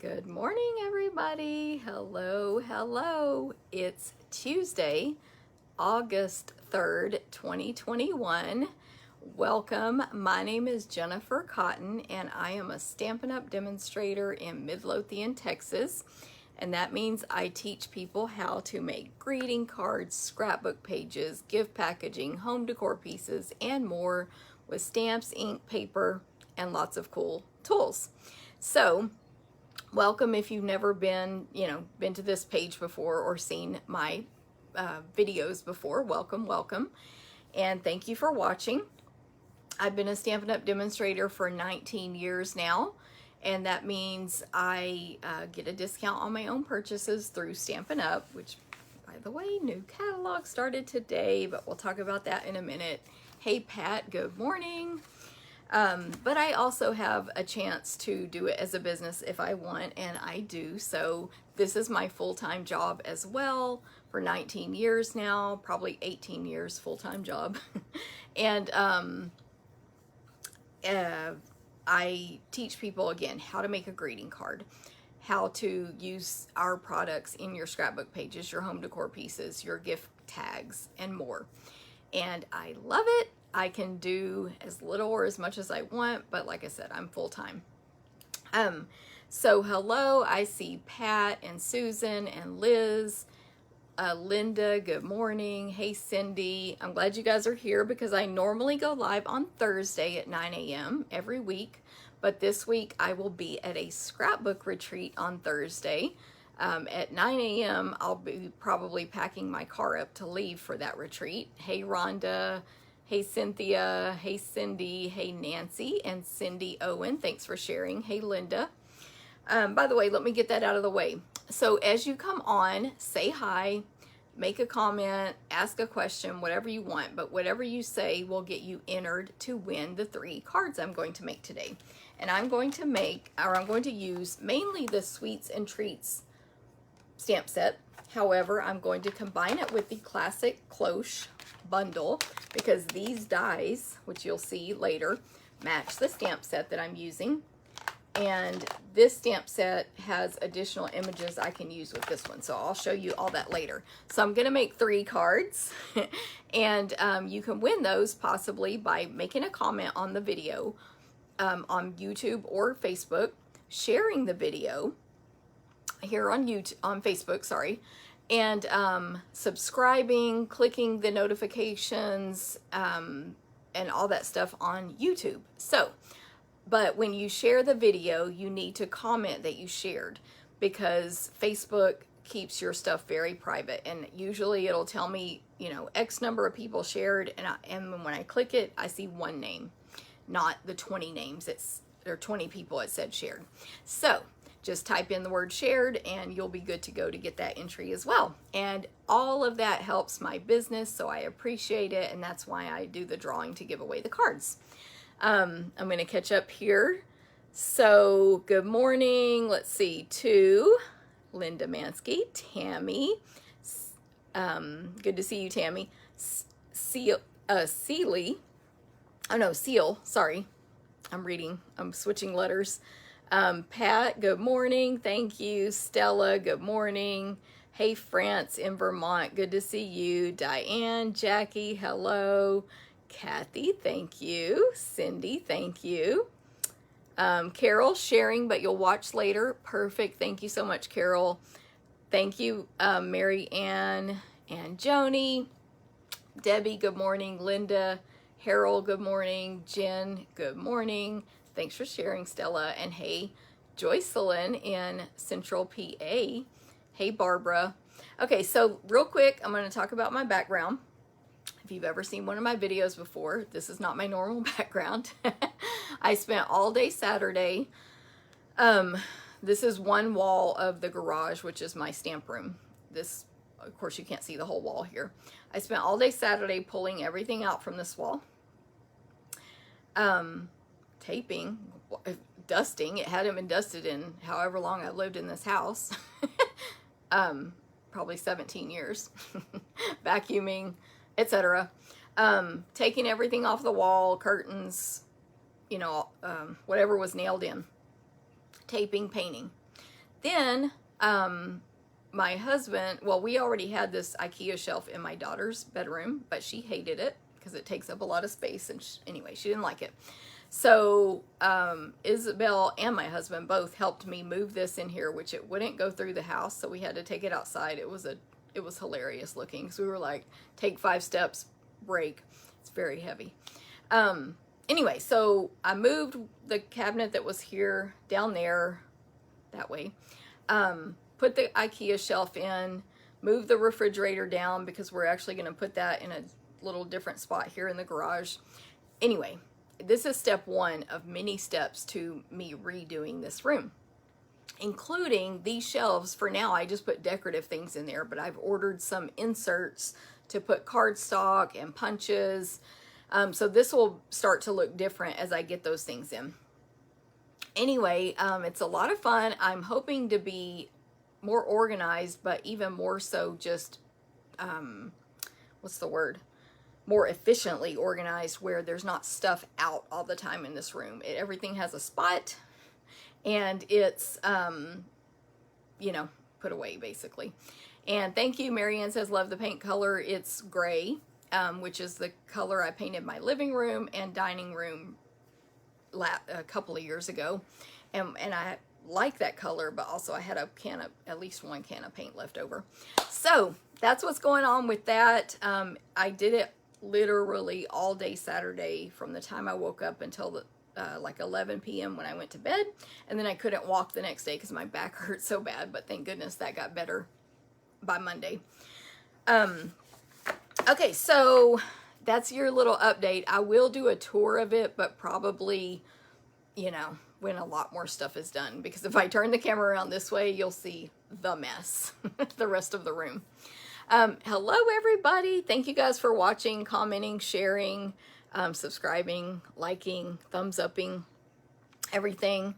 Good morning, everybody. Hello. It's Tuesday, August 3rd, 2021. Welcome. My name is Jennifer Cotton, and I am a Stampin' Up! Demonstrator in Midlothian, Texas. And that means I teach people how to make greeting cards, scrapbook pages, gift packaging, home decor pieces, and more with stamps, ink, paper, and lots of cool tools. So, welcome if you've never been to this page before or seen my videos before. Welcome. And thank you for watching. I've been a Stampin' Up! Demonstrator for 19 years now, and that means I get a discount on my own purchases through Stampin' Up!, which, by the way, new catalog started today, but we'll talk about that in a minute. Hey, Pat, good morning. But I also have a chance to do it as a business if I want, and I do. So this is my full-time job as well for 19 years now, probably 18 years full-time job. And I teach people, again, how to make a greeting card, how to use our products in your scrapbook pages, your home decor pieces, your gift tags, and more. And I love it. I can do as little or as much as I want, but like I said, I'm full-time. So hello, I see Pat and Susan and Liz, Linda, good morning. Hey, Cindy. I'm glad you guys are here because I normally go live on Thursday at 9 a.m. every week, but this week I will be at a scrapbook retreat on Thursday. At 9 a.m. I'll be probably packing my car up to leave for that retreat. Hey, Rhonda. Hey, Cynthia. Hey, Cindy. Hey, Nancy and Cindy Owen. Thanks for sharing. Hey, Linda. By the way, let me get that out of the way. So as you come on, say hi, make a comment, ask a question, whatever you want, but whatever you say will get you entered to win the 3 cards I'm going to make today. And I'm going to use mainly the Sweets and Treats stamp set. However, I'm going to combine it with the Classic Cloche Bundle because these dies, which you'll see later, match the stamp set that I'm using. And this stamp set has additional images I can use with this one, so I'll show you all that later. So I'm going to make 3 cards, and you can win those possibly by making a comment on the video on YouTube or Facebook, sharing the video here on Facebook, sorry, and subscribing, clicking the notifications, and all that stuff on YouTube. But when you share the video, you need to comment that you shared because Facebook keeps your stuff very private, and usually it'll tell me, X number of people shared, and when I click it, I see 1 name, not the 20 names. There are 20 people it said shared. So just type in the word shared and you'll be good to go to get that entry as well. And all of that helps my business, so I appreciate it, and that's why I do the drawing to give away the cards. I'm going to catch up here. So good morning. Let's see, to Linda Mansky, Tammy. Good to see you, Tammy. Seal, sorry. I'm switching letters. Pat, good morning. Thank you. Stella, good morning. Hey, France in Vermont. Good to see you. Diane, Jackie, hello. Kathy, thank you. Cindy, thank you. Carol, sharing, but you'll watch later. Perfect. Thank you so much, Carol. Thank you, Mary Ann and Joni. Debbie, good morning. Linda, Harold, good morning. Jen, good morning. Thanks for sharing, Stella. And hey, Joycelyn in Central PA. Hey, Barbara. Okay, so real quick, I'm going to talk about my background. If you've ever seen one of my videos before, this is not my normal background. I spent all day Saturday. This is one wall of the garage, which is my stamp room. This, of course, you can't see the whole wall here. I spent all day Saturday pulling everything out from this wall. Taping, dusting. It hadn't been dusted in however long I lived in this house. Probably 17 years. Vacuuming, etc. Taking everything off the wall, curtains, whatever was nailed in. Taping, painting. Then, my husband, well, we already had this IKEA shelf in my daughter's bedroom, but she hated it because it takes up a lot of space. And anyway, she didn't like it. So Isabel and my husband both helped me move this in here, which it wouldn't go through the house. So we had to take it outside. It was hilarious looking. because we were like, take 5 steps, break. It's very heavy. Anyway, so I moved the cabinet that was here down there that way. Put the IKEA shelf in, move the refrigerator down because we're actually going to put that in a little different spot here in the garage. Anyway, this is step 1 of many steps to me redoing this room, including these shelves. For now, I just put decorative things in there, but I've ordered some inserts to put cardstock and punches. So this will start to look different as I get those things in. Anyway, it's a lot of fun. I'm hoping to be more organized, but even more so just, what's the word? More efficiently organized, where there's not stuff out all the time in this room. Everything has a spot, and it's, you know, put away basically. And thank you, Marianne says, love the paint color. It's gray, which is the color I painted my living room and dining room a couple of years ago. And I like that color, but also I had at least 1 can of paint left over. So that's what's going on with that. I did it literally all day Saturday from the time I woke up until like 11 p.m. when I went to bed. And then I couldn't walk the next day because my back hurt so bad, but thank goodness that got better by Monday. Okay, so that's your little update. I will do a tour of it, but probably, you know, when a lot more stuff is done, because if I turn the camera around this way, you'll see the mess, the rest of the room. Hello, everybody. Thank you guys for watching, commenting, sharing, subscribing, liking, thumbs upping, everything.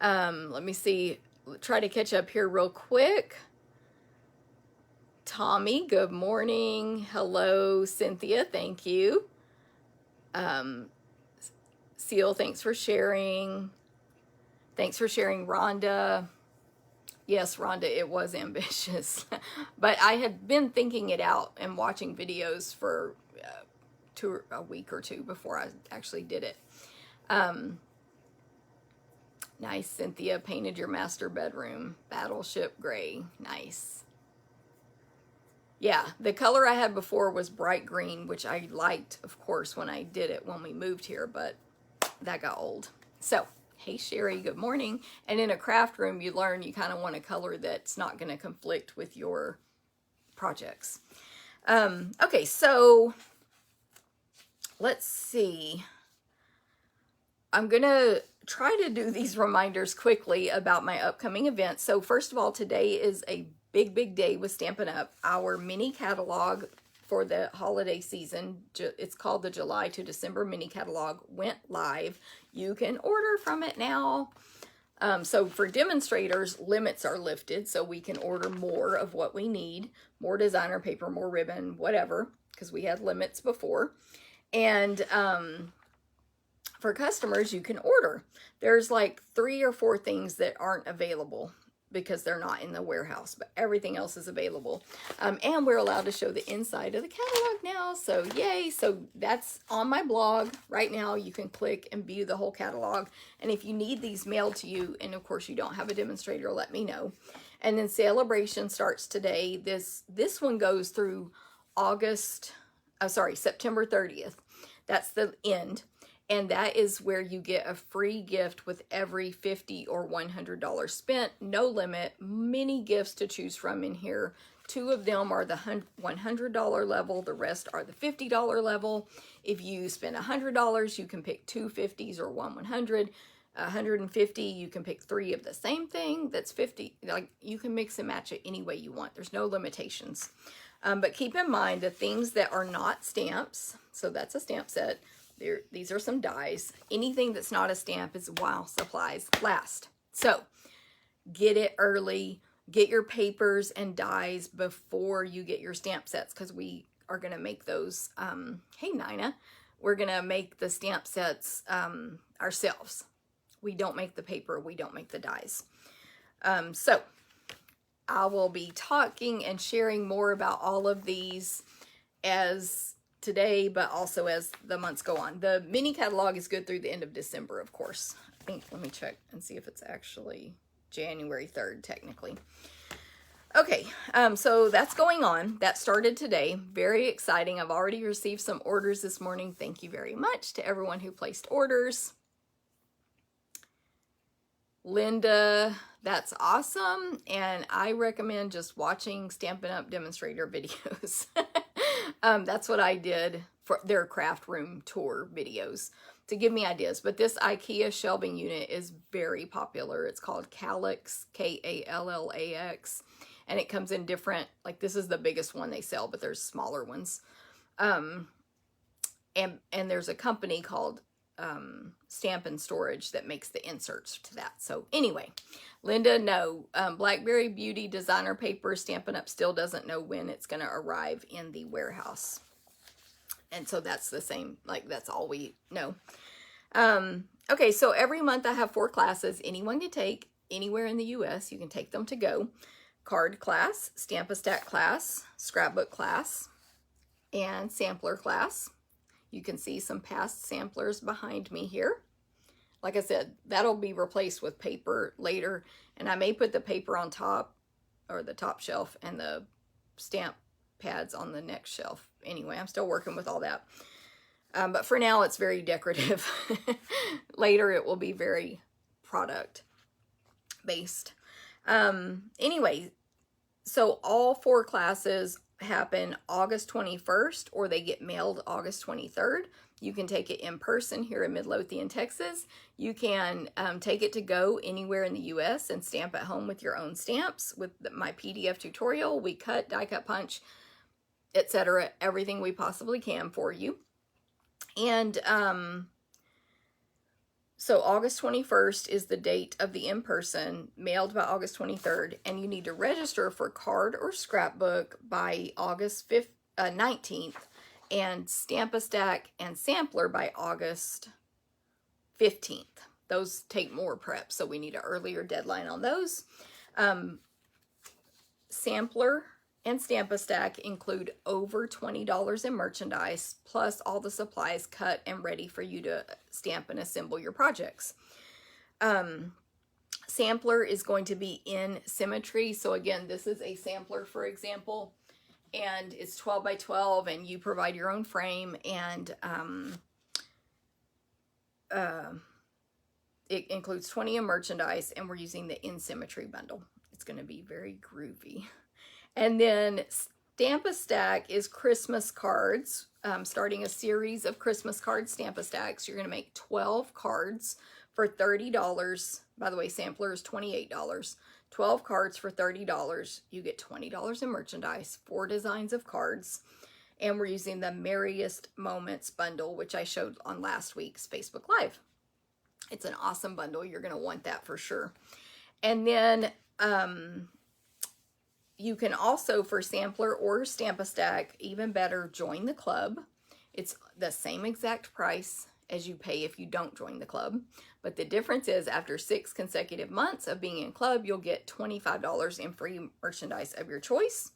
Let me see, try to catch up here real quick. Tommy, good morning. Hello, Cynthia, thank you. Seal, thanks for sharing. Thanks for sharing, Rhonda. Yes, Rhonda, it was ambitious. But I had been thinking it out and watching videos for a week or two before I actually did it. Nice, Cynthia, painted your master bedroom. Battleship gray, nice. Yeah, the color I had before was bright green, which I liked, of course, when I did it when we moved here, but that got old. So, hey Sherry, good morning. And in a craft room, you learn you kind of want a color that's not going to conflict with your projects. Okay, so let's see. I'm going to try to do these reminders quickly about my upcoming events. So first of all, today is a big day with Stampin' Up. Our mini catalog for the holiday season, it's called the July to December mini catalog, went live. You can order from it now. So for demonstrators, limits are lifted, so we can order more of what we need, more designer paper, more ribbon, whatever, because we had limits before. And for customers, you can order. There's like 3 or 4 things that aren't available because they're not in the warehouse, but everything else is available. And we're allowed to show the inside of the catalog now, so yay. So that's on my blog right now. You can click and view the whole catalog. And if you need these mailed to you, and of course you don't have a demonstrator, let me know. And then Celebration starts today. This one goes through September 30th. That's the end. And that is where you get a free gift with every $50 or $100 spent. No limit, many gifts to choose from in here. 2 of them are the $100 level. The rest are the $50 level. If you spend $100, you can pick 2 50s or 1 100. 150, you can pick 3 of the same thing. That's 50. Like, you can mix and match it any way you want. There's no limitations. But keep in mind the things that are not stamps. So that's a stamp set. These are some dies. Anything that's not a stamp is while supplies last. So get it early. Get your papers and dies before you get your stamp sets, because we are going to make those. Hey, Nina. We're going to make the stamp sets ourselves. We don't make the paper. We don't make the dies. So I will be talking and sharing more about all of these as today, but also as the months go on. The mini catalog is good through the end of December, of course. I think, let me check and see if it's actually January 3rd, technically. Okay, so that's going on. That started today. Very exciting. I've already received some orders this morning. Thank you very much to everyone who placed orders. Linda, that's awesome. And I recommend just watching Stampin' Up! Demonstrator videos. That's what I did for their craft room tour videos to give me ideas. But this IKEA shelving unit is very popular. It's called Kallax, Kallax. And it comes in different, like this is the biggest one they sell, but there's smaller ones. And there's a company called Stampin' Storage that makes the inserts to that. So anyway, Linda, no, Blackberry Beauty designer paper, Stampin' Up! Still doesn't know when it's going to arrive in the warehouse. And so that's the same, like that's all we know. Okay, so every month I have 4 classes anyone can take anywhere in the US. You can take them to go. Card class, Stamp-A-Stack class, scrapbook class, and sampler class. You can see some past samplers behind me here. Like I said, that'll be replaced with paper later, and I may put the paper on top, or the top shelf, and the stamp pads on the next shelf. Anyway, I'm still working with all that. But for now, it's very decorative. Later, it will be very product-based. Anyway, so all 4 classes happen August 21st, or they get mailed August 23rd. You can take it in person here in Midlothian, Texas. You can take it to go anywhere in the US and stamp at home with your own stamps. With my PDF tutorial, we cut, die cut, punch, etc. Everything we possibly can for you. And so August 21st is the date of the in-person, mailed by August 23rd, and you need to register for card or scrapbook by August 19th, and Stamp-A-Stack and Sampler by August 15th. Those take more prep, so we need an earlier deadline on those. Sampler and Stamp-A-Stack include over $20 in merchandise, plus all the supplies cut and ready for you to stamp and assemble your projects. Sampler is going to be in symmetry. So again, this is a sampler, for example, and it's 12 by 12, and you provide your own frame, and it includes 20 in merchandise, and we're using the in symmetry bundle. It's going to be very groovy. And then Stamp-A-Stack is Christmas cards, starting a series of Christmas card Stamp-A-Stacks. You're going to make 12 cards for $30. By the way, sampler is $28. 12 cards for $30. You get $20 in merchandise, 4 designs of cards. And we're using the Merriest Moments bundle, which I showed on last week's Facebook Live. It's an awesome bundle. You're going to want that for sure. And then you can also, for Sampler or Stamp-A-Stack, even better, join the club. It's the same exact price as you pay if you don't join the club. But the difference is after 6 consecutive months of being in club, you'll get $25 in free merchandise of your choice.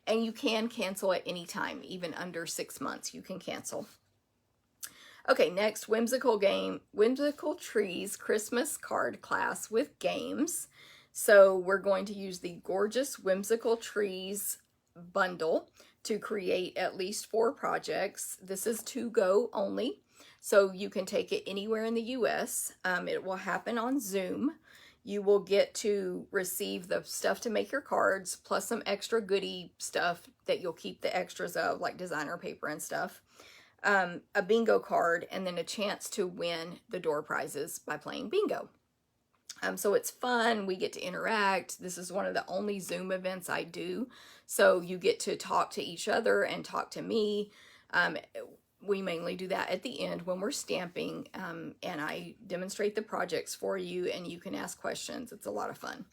And you can cancel at any time, even under 6 months, you can cancel. Okay, next, Whimsical Trees Christmas card class with games. So we're going to use the gorgeous Whimsical Trees bundle to create at least 4 projects. This is to go only, so you can take it anywhere in the US. It will happen on Zoom. You will get to receive the stuff to make your cards, plus some extra goodie stuff that you'll keep the extras of, like designer paper and stuff. A bingo card, and then a chance to win the door prizes by playing bingo. So it's fun. We get to interact. This is one of the only Zoom events I do. So you get to talk to each other and talk to me. We mainly do that at the end when we're stamping, and I demonstrate the projects for you, and you can ask questions. It's a lot of fun.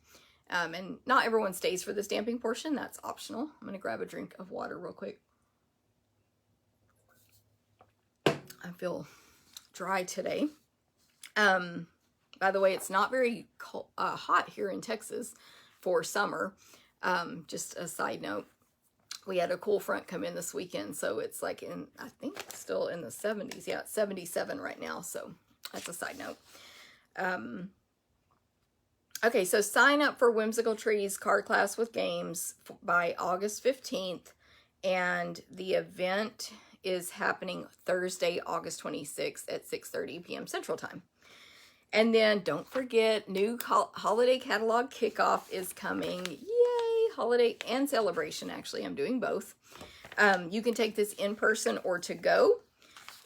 And not everyone stays for the stamping portion. That's optional. I'm going to grab a drink of water real quick. I feel dry today. By the way, it's not very hot here in Texas for summer. Just a side note. We had a cool front come in this weekend, so it's like in, I think, still in the 70s. Yeah, it's 77 right now, so that's a side note. Okay, so sign up for Whimsical Trees Card Class with Games by August 15th, and the event is happening Thursday, August 26th at 6:30 p.m. Central Time. And then don't forget, new holiday catalog kickoff is coming. Yay! Holiday and celebration, actually. I'm doing both. You can take this in person or to go.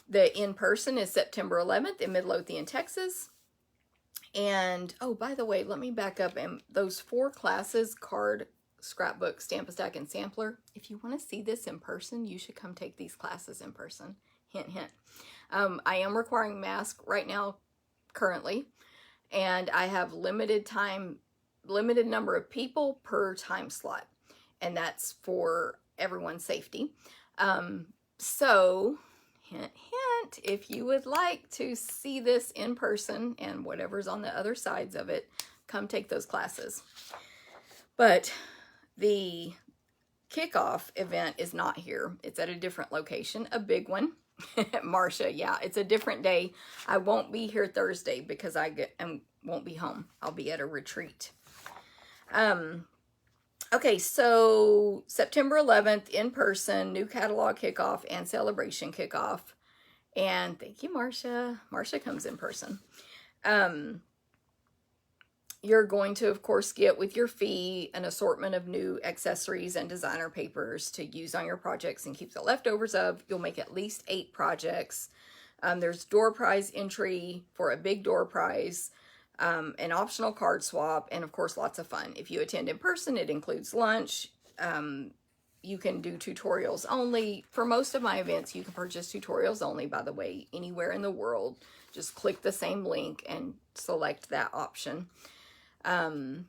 The in person is September 11th in Midlothian, Texas. And, oh, by the way, let me back up. And those 4 classes, card, scrapbook, Stamp-A-Stack, and sampler, if you want to see this in person, you should come take these classes in person. Hint, hint. I am requiring masks right now, currently, and I have limited number of people per time slot, and that's for everyone's safety. So, hint, hint, if you would like to see this in person and whatever's on the other sides of it, come take those classes. But the kickoff event is not here. It's at a different location, a big one. Marcia, yeah, it's a different day. I won't be here Thursday because I won't be home. I'll be at a retreat. Okay, so September 11th in person, new catalog kickoff and celebration kickoff. And thank you, Marcia. Marcia comes in person. You're going to, of course, get with your fee an assortment of new accessories and designer papers to use on your projects and keep the leftovers of. You'll make at least 8 projects. There's door prize entry for a big door prize, an optional card swap, and of course, lots of fun. If you attend in person, it includes lunch. You can do tutorials only. For most of my events, you can purchase tutorials only, by the way, anywhere in the world. Just click the same link and select that option. And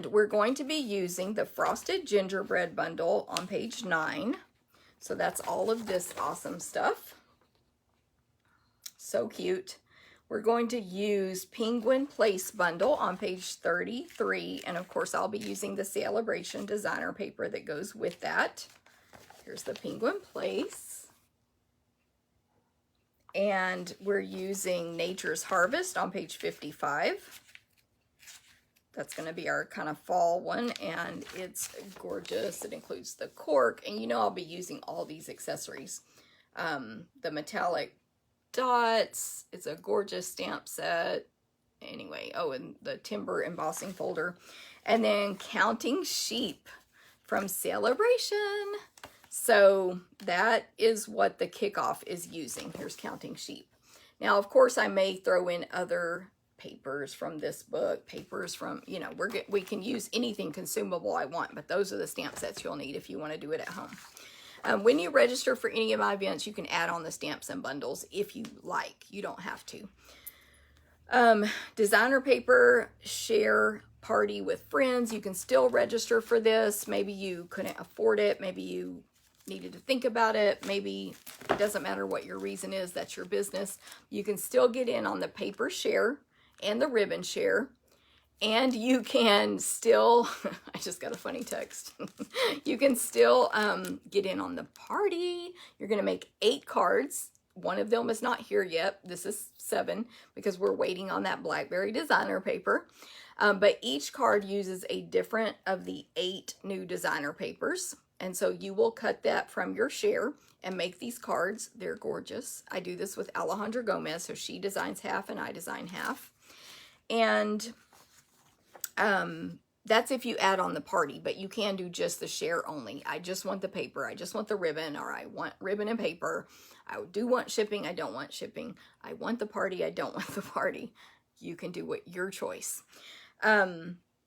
we're going to be using the Frosted Gingerbread Bundle on page 9. So that's all of this awesome stuff. So cute. We're going to use Penguin Place Bundle on page 33. And of course, I'll be using the Celebration designer paper that goes with that. Here's the Penguin Place. And we're using Nature's Harvest on page 55. That's going to be our kind of fall one, and it's gorgeous. It includes the cork, and you know I'll be using all these accessories. The metallic dots, it's a gorgeous stamp set. Anyway, oh, and the timber embossing folder. And then Counting Sheep from Celebration. So that is what the kickoff is using. Here's Counting Sheep. Now, of course, I may throw in other papers from this book, papers from, you know, we can use anything consumable I want, but those are the stamp sets you'll need if you want to do it at home. When you register for any of my events, you can add on the stamps and bundles if you like. You don't have to. Designer paper, share party with friends. You can still register for this. Maybe you couldn't afford it. Maybe you needed to think about it. Maybe it doesn't matter what your reason is. That's your business. You can still get in on the paper share and the ribbon share. And you can still, I just got a funny text. You can still get in on the party. You're going to make 8 cards. One of them is not here yet. This is 7 because we're waiting on that Blackberry designer paper. But each card uses a different of the 8 new designer papers. And so you will cut that from your share and make these cards. They're gorgeous. I do this with Alejandra Gomez, so she designs half and I design half. And that's if you add on the party, but you can do just the share only. I just want the paper. I just want the ribbon, or I want ribbon and paper. I do want shipping. I don't want shipping. I want the party. I don't want the party. You can do what your choice.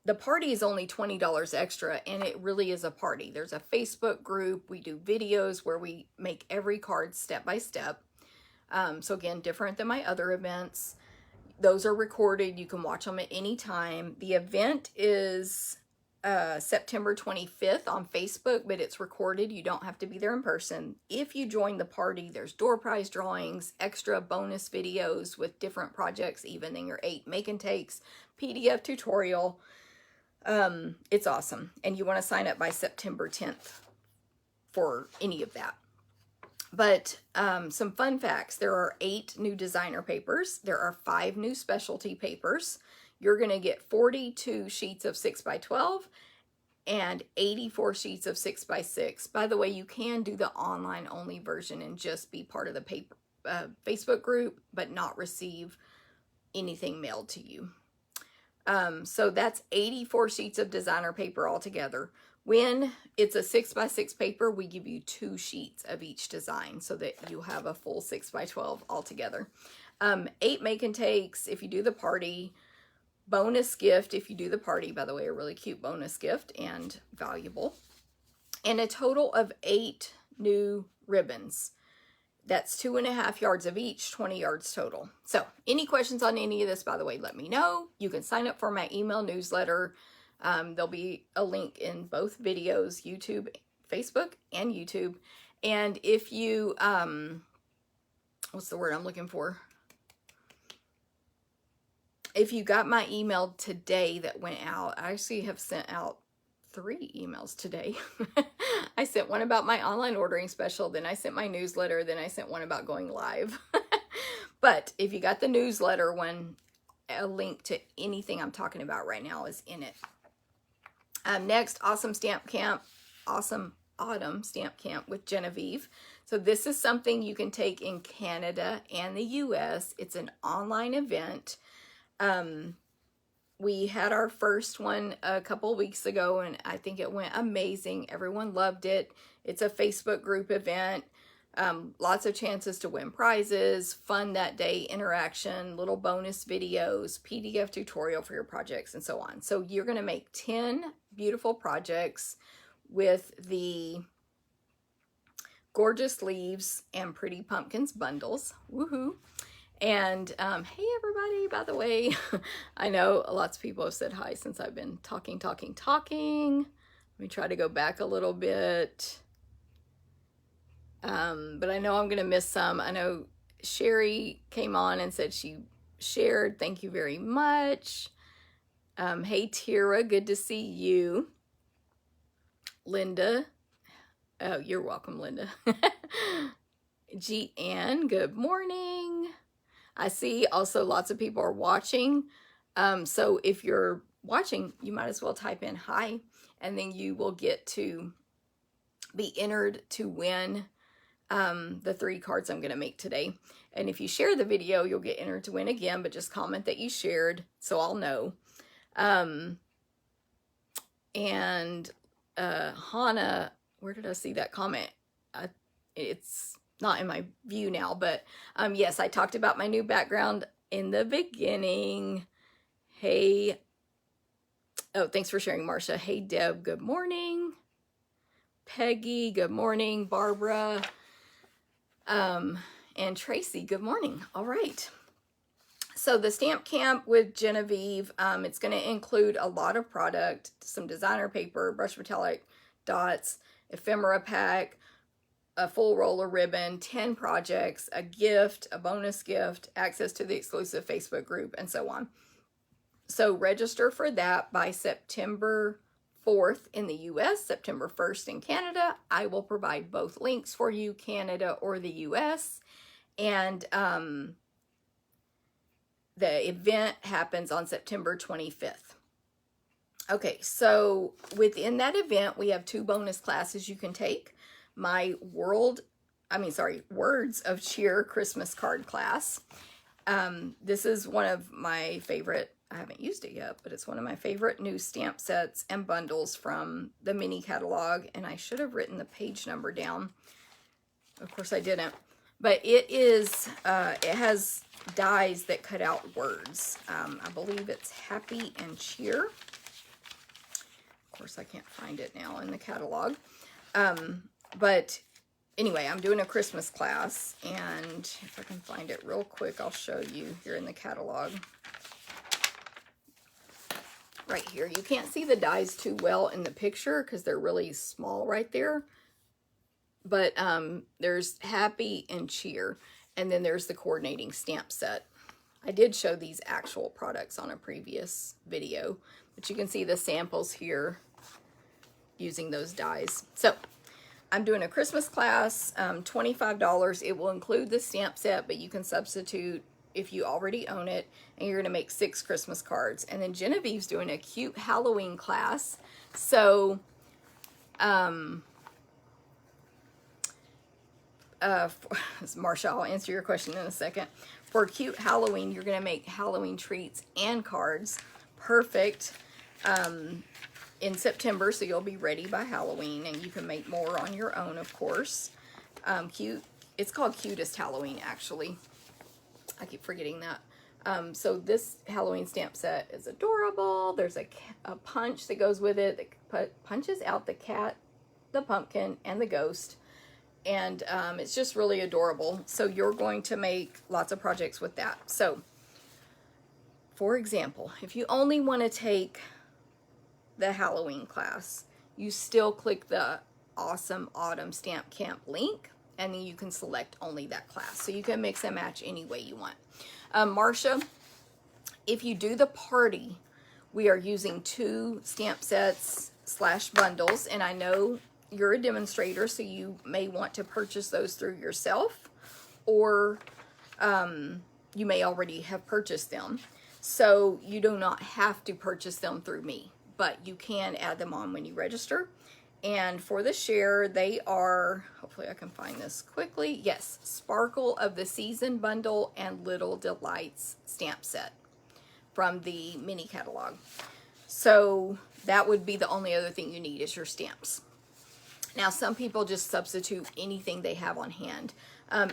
The party is only $20 extra, and it really is a party. There's a Facebook group. We do videos where we make every card step by step. So again, different than my other events. Those are recorded. You can watch them at any time. The event is September 25th on Facebook, but it's recorded. You don't have to be there in person. If you join the party, there's door prize drawings, extra bonus videos with different projects, even in your 8 make and takes, PDF tutorial. It's awesome. And you want to sign up by September 10th for any of that. But some fun facts. There are 8 new designer papers. There are 5 new specialty papers. You're going to get 42 sheets of 6x12 and 84 sheets of 6x6. By the way, you can do the online only version and just be part of the paper, Facebook group, but not receive anything mailed to you. So that's 84 sheets of designer paper altogether. When it's a 6x6 paper, we give you 2 sheets of each design so that you have a full 6x12 altogether. 8 make and takes if you do the party. Bonus gift if you do the party, by the way, a really cute bonus gift and valuable. And a total of 8 new ribbons. That's 2.5 yards of each, 20 yards total. So any questions on any of this, by the way, let me know. You can sign up for my email newsletter. There'll be a link in both videos, YouTube, Facebook, and YouTube. And if you, what's the word I'm looking for? If you got my email today that went out, I actually have sent out 3 emails today. I sent one about my online ordering special, then I sent my newsletter, then I sent one about going live. But if you got the newsletter one, a link to anything I'm talking about right now is in it. Next, Awesome Stamp Camp, Awesome Autumn Stamp Camp with Genevieve. So this is something you can take in Canada and the US. It's an online event. We had our first one a couple weeks ago, and I think it went amazing. Everyone loved it. It's a Facebook group event. Lots of chances to win prizes, fun that day interaction, little bonus videos, PDF tutorial for your projects, and so on. So you're going to make 10 beautiful projects with the Gorgeous Leaves and Pretty Pumpkins bundles. Woohoo! And hey everybody, by the way, I know lots of people have said hi since I've been talking. Let me try to go back a little bit. But I know I'm going to miss some. I know Sherry came on and said she shared. Thank you very much. Hey Tira, good to see you. Linda, oh, you're welcome, Linda. G.N., good morning. I see also lots of people are watching. So if you're watching, you might as well type in hi, and then you will get to be entered to win the 3 cards I'm going to make today. And if you share the video, you'll get entered to win again, but just comment that you shared so I'll know. And Hannah, where did I see that comment? It's not in my view now, but yes, I talked about my new background in the beginning. Hey, oh, thanks for sharing, Marcia. Hey, Deb, good morning. Peggy, good morning. Barbara, and Tracy, good morning. All right. So the Stamp Camp with Genevieve, it's going to include a lot of product, some designer paper, brush metallic dots, ephemera pack, a full roller ribbon, 10 projects, a gift, a bonus gift, access to the exclusive Facebook group, and so on. So register for that by September 4th in the US, September 1st in Canada. I will provide both links for you, Canada or the US. And the event happens on September 25th. Okay, so within that event, we have 2 bonus classes you can take. My Words of Cheer Christmas card class. This is one of my favorite, I haven't used it yet, but it's one of my favorite new stamp sets and bundles from the mini catalog. And I should have written the page number down. Of course I didn't. But it has dies that cut out words. I believe it's Happy and Cheer. Of course I can't find it now in the catalog. But anyway, I'm doing a Christmas class, and if I can find it real quick, I'll show you here in the catalog. right here. You can't see the dies too well in the picture because they're really small right there. But there's Happy and Cheer, and then there's the coordinating stamp set. I did show these actual products on a previous video, but you can see the samples here using those dies. So I'm doing a Christmas class, $25. It will include the stamp set, but you can substitute if you already own it, and you're going to make 6 Christmas cards. And then Genevieve's doing a cute Halloween class. So Marsha, I'll answer your question in a second. For cute Halloween, you're going to make Halloween treats and cards. Perfect in September, so you'll be ready by Halloween, and you can make more on your own, of course. Cute. It's called Cutest Halloween, actually. I keep forgetting that. So this Halloween stamp set is adorable. There's a punch that goes with it that punches out the cat, the pumpkin, and the ghost. And it's just really adorable. So you're going to make lots of projects with that. So, for example, if you only want to take the Halloween class, you still click the Awesome Autumn Stamp Camp link, and then you can select only that class. So you can mix and match any way you want. Marsha, if you do the party, we are using 2 stamp sets / bundles, and I know you're a demonstrator, so you may want to purchase those through yourself, or you may already have purchased them. So you do not have to purchase them through me, but you can add them on when you register. And for the share, they are, hopefully I can find this quickly. Yes, Sparkle of the Season bundle and Little Delights stamp set from the mini catalog. So that would be the only other thing you need is your stamps. Now, some people just substitute anything they have on hand.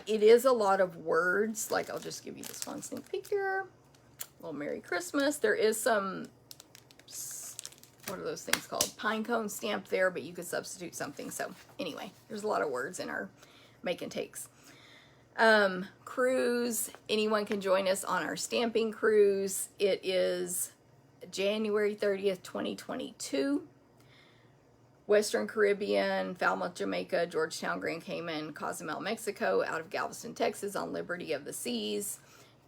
It is a lot of words. Like, I'll just give you this one sneak peek here. Well, Merry Christmas. There is some, what are those things called? Pine cone stamp there, but you could substitute something. So anyway, there's a lot of words in our make and takes. Cruise. Anyone can join us on our stamping cruise. It is January 30th, 2022. Western Caribbean, Falmouth, Jamaica, Georgetown, Grand Cayman, Cozumel, Mexico, out of Galveston, Texas, on Liberty of the Seas.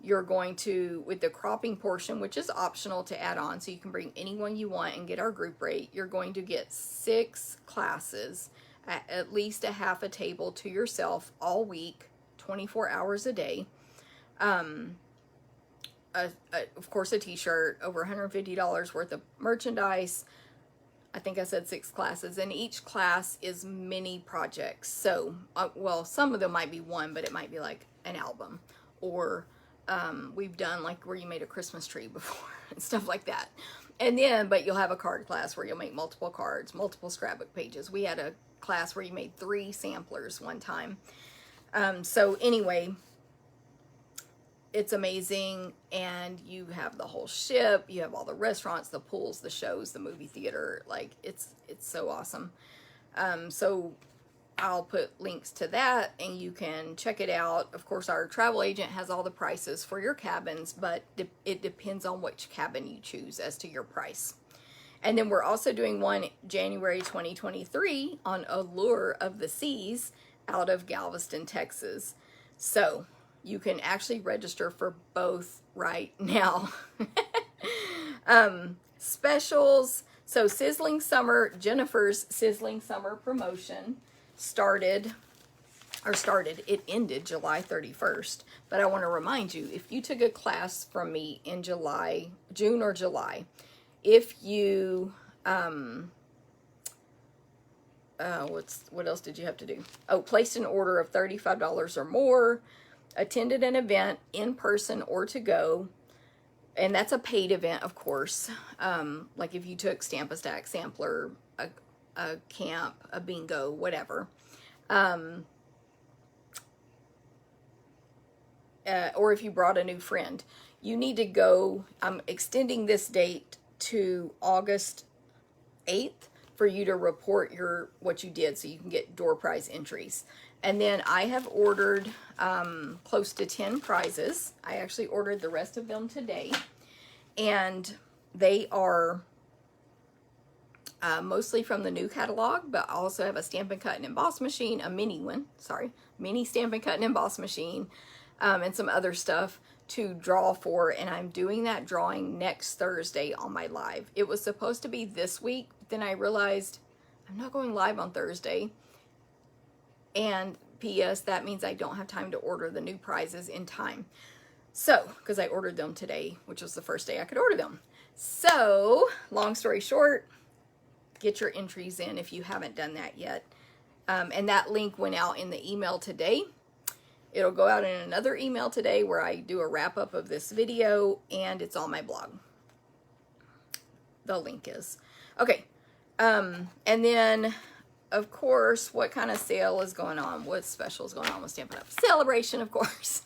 You're going to, with the cropping portion, which is optional to add on, so you can bring anyone you want and get our group rate, you're going to get 6 classes, at least a half a table to yourself all week, 24 hours a day. Of course, a t-shirt, over $150 worth of merchandise. I think I said 6 classes, and each class is mini projects. So, well, some of them might be one, but it might be like an album, or we've done like where you made a Christmas tree before and stuff like that. And then, but you'll have a card class where you'll make multiple cards, multiple scrapbook pages. We had a class where you made 3 samplers one time. So anyway, it's amazing, and you have the whole ship, you have all the restaurants, the pools, the shows, the movie theater. Like, it's so awesome. So I'll put links to that, and you can check it out. Of course, our travel agent has all the prices for your cabins, but it depends on which cabin you choose as to your price. And then we're also doing one January 2023 on Allure of the Seas out of Galveston, Texas. So you can actually register for both right now. Specials. So Sizzling Summer, Jennifer's Sizzling Summer promotion it ended July 31st. But I want to remind you, if you took a class from me in June or July, if you, what else did you have to do? Oh, placed an order of $35 or more, attended an event in person or to go, and that's a paid event, of course. Like if you took Stamp a Stack, Sampler, a camp, a bingo, whatever. Or if you brought a new friend, you need to go. I'm extending this date to August 8th for you to report what you did, so you can get door prize entries. And then I have ordered close to 10 prizes. I actually ordered the rest of them today, and they are mostly from the new catalog, but I also have a Stampin' Cut and Emboss machine, a mini one, sorry, mini Stampin' Cut and Emboss machine, and some other stuff to draw for, and I'm doing that drawing next Thursday on my live. It was supposed to be this week, then I realized I'm not going live on Thursday, and P.S. that means I don't have time to order the new prizes in time. So, because I ordered them today, which was the first day I could order them. So, long story short, get your entries in if you haven't done that yet. And that link went out in the email today. It'll go out in another email today where I do a wrap-up of this video, and it's on my blog. The link is. Okay. And then, of course, what kind of sale is going on? What special is going on with Stampin' Up? Celebration, of course.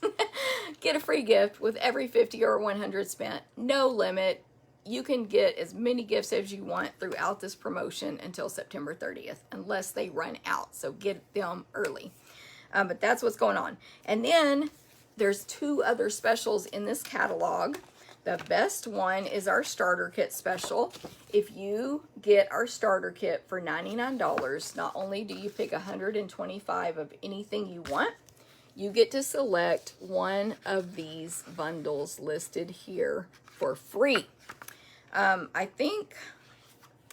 Get a free gift with every 50 or 100 spent. No limit. You can get as many gifts as you want throughout this promotion until September 30th, unless they run out. So get them early. But that's what's going on. And then there's 2 other specials in this catalog. The best one is our starter kit special. If you get our starter kit for $99, not only do you pick 125 of anything you want, you get to select one of these bundles listed here for free. I think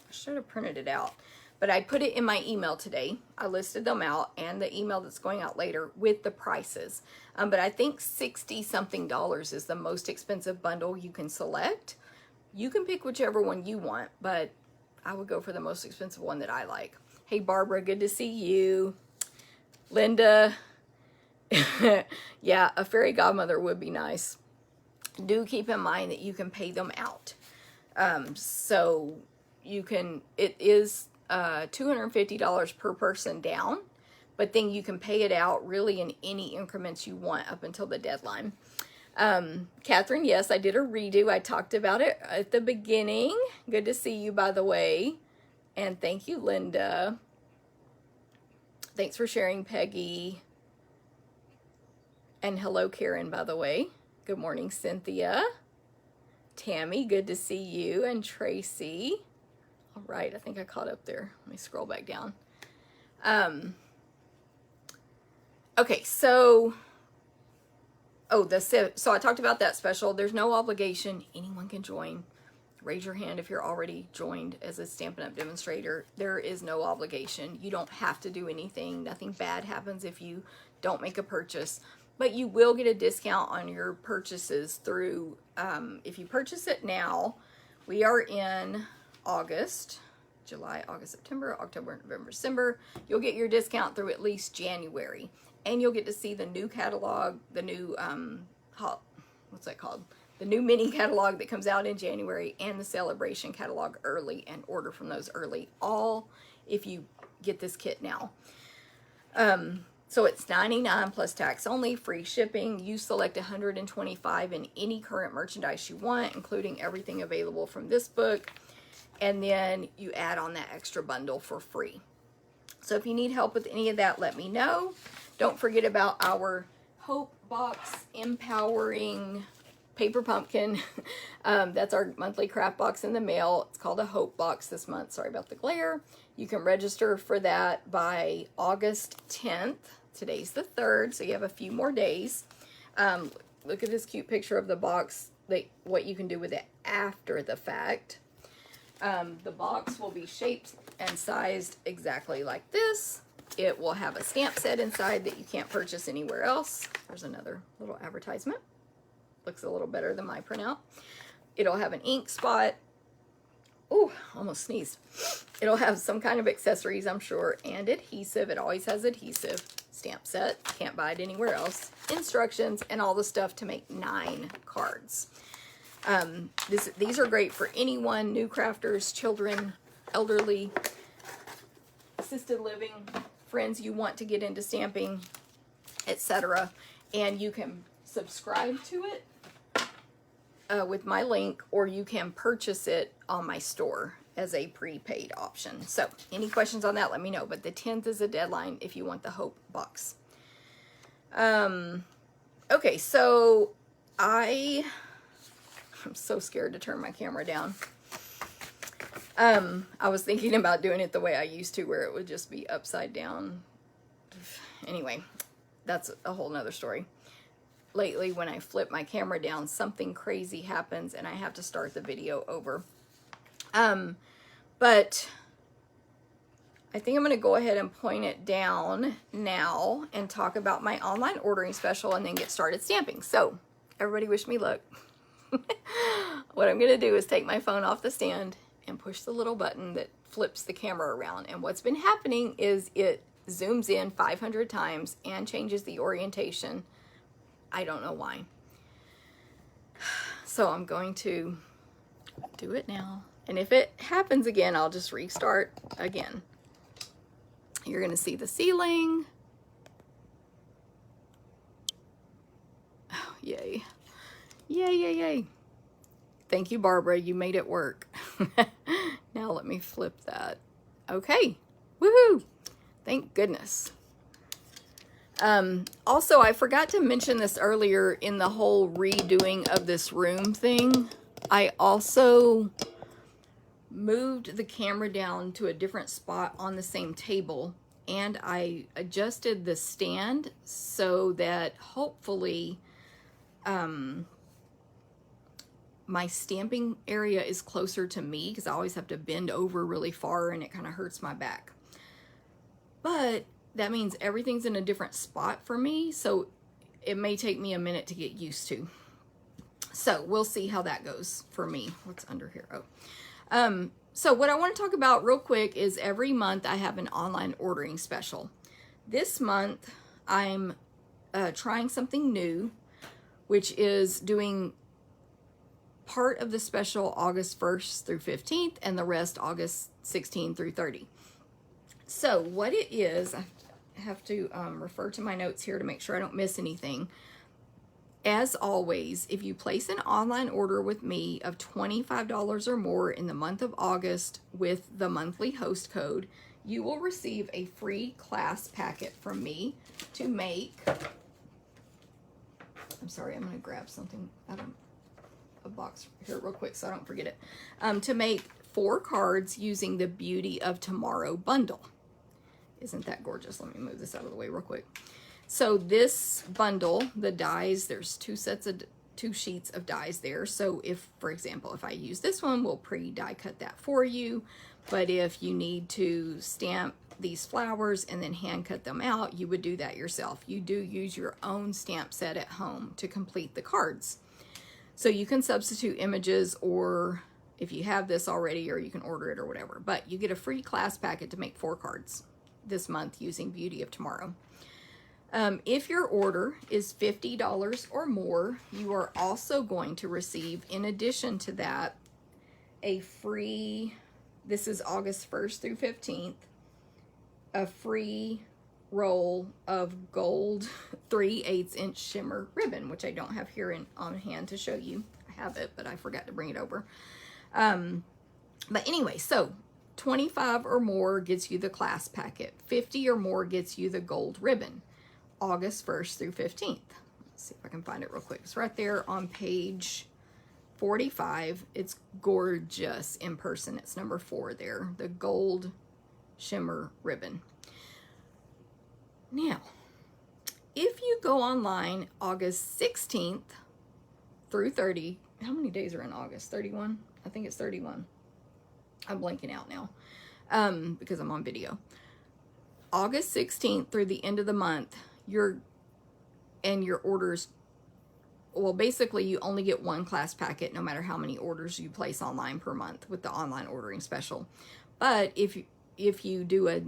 I should have printed it out, but I put it in my email today. I listed them out, and the email that's going out later with the prices. But I think $60-something is the most expensive bundle you can select. You can pick whichever one you want, but I would go for the most expensive one that I like. Hey, Barbara, good to see you. Linda, yeah, a fairy godmother would be nice. Do keep in mind that you can pay them out. So you can, it is $250 per person down, but then you can pay it out really in any increments you want up until the deadline. Catherine, yes, I did a redo. I talked about it at the beginning. Good to see you, by the way. And thank you, Linda. Thanks for sharing, Peggy. And hello, Karen, by the way. Good morning, Cynthia. Tammy, good to see you. And Tracy. All right, I think I caught up there. Let me scroll back down. Okay, so I talked about that special. There's no obligation. Anyone can join. Raise your hand if you're already joined as a Stampin' Up! Demonstrator. There is no obligation. You don't have to do anything. Nothing bad happens if you don't make a purchase. But you will get a discount on your purchases through, if you purchase it now, we are in August, July, August, September, October, November, December. You'll get your discount through at least January. And you'll get to see the new catalog, the new, what's that called? The new mini catalog that comes out in January, and the celebration catalog early, and order from those early. All if you get this kit now. So it's $99 plus tax only, free shipping. You select 125 in any current merchandise you want, including everything available from this book. And then you add on that extra bundle for free. So if you need help with any of that, let me know. Don't forget about our Hope Box Empowering Paper Pumpkin. That's our monthly craft box in the mail. It's called a Hope Box this month. Sorry about the glare. You can register for that by August 10th. Today's the 3rd, so you have a few more days. Look at this cute picture of the box, what you can do with it after the fact. The box will be shaped and sized exactly like this. It will have a stamp set inside that you can't purchase anywhere else. There's another little advertisement. Looks a little better than my printout. It'll have an ink spot. Oh, almost sneezed. It'll have some kind of accessories, I'm sure, and adhesive. It always has adhesive. Stamp set. Can't buy it anywhere else. Instructions and all the stuff to make 9 cards. These are great for anyone, new crafters, children, elderly, assisted living, friends you want to get into stamping, etc. And you can subscribe to it with my link, or you can purchase it on my store as a prepaid option. So any questions on that, let me know. But the 10th is the deadline if you want the Hope Box. Okay, so I'm so scared to turn my camera down. I was thinking about doing it the way I used to, where it would just be upside down. Anyway, that's a whole nother story. Lately, when I flip my camera down, something crazy happens and I have to start the video over. But I think I'm going to go ahead and point it down now and talk about my online ordering special and then get started stamping. So, everybody wish me luck. What I'm going to do is take my phone off the stand and push the little button that flips the camera around. And what's been happening is it zooms in 500 times and changes the orientation. I don't know why. So I'm going to do it now. And if it happens again, I'll just restart again. You're going to see the ceiling. Oh, yay. Yay, yay, yay. Thank you, Barbara. You made it work. Now let me flip that. Okay. Woohoo. Thank goodness. Also, I forgot to mention this earlier in the whole redoing of this room thing. I also moved the camera down to a different spot on the same table, and I adjusted the stand so that hopefully my stamping area is closer to me, because I always have to bend over really far and it kind of hurts my back. But that means everything's in a different spot for me, so it may take me a minute to get used to. So we'll see how that goes for me. What's under here? Oh. So what I want to talk about real quick is every month I have an online ordering special. This month I'm trying something new, which is doing part of the special August 1st through 15th and the rest August 16th through 30. So what it is, I have to refer to my notes here to make sure I don't miss anything. As always, if you place an online order with me of $25 or more in the month of August with the monthly host code, you will receive a free class packet from me to make. I'm sorry, I'm going to grab something out of a box here real quick so I don't forget it. To make 4 cards using the Beauty of Tomorrow bundle. Isn't that gorgeous? Let me move this out of the way real quick. So this bundle, the dies, there's 2 sheets of dies there. So if, for example, if I use this one, we'll pre-die cut that for you. But if you need to stamp these flowers and then hand cut them out, you would do that yourself. You do use your own stamp set at home to complete the cards. So you can substitute images, or if you have this already, or you can order it or whatever. But you get a free class packet to make 4 cards this month using Beauty of Tomorrow. If your order is $50 or more, you are also going to receive, in addition to that, a free, this is August 1st through 15th, a free roll of gold 3/8" shimmer ribbon, which I don't have here on hand to show you. I have it, but I forgot to bring it over. But anyway, so 25 or more gets you the class packet. 50 or more gets you the gold ribbon. August 1st through 15th. Let's see if I can find it real quick. It's right there on page 45. It's gorgeous in person. It's number 4 there. The gold shimmer ribbon. Now, if you go online August 16th through 30, how many days are in August? 31? I think it's 31. I'm blanking out now because I'm on video. August 16th through the end of the month, your orders, well, basically you only get 1 class packet no matter how many orders you place online per month with the online ordering special. But if you do a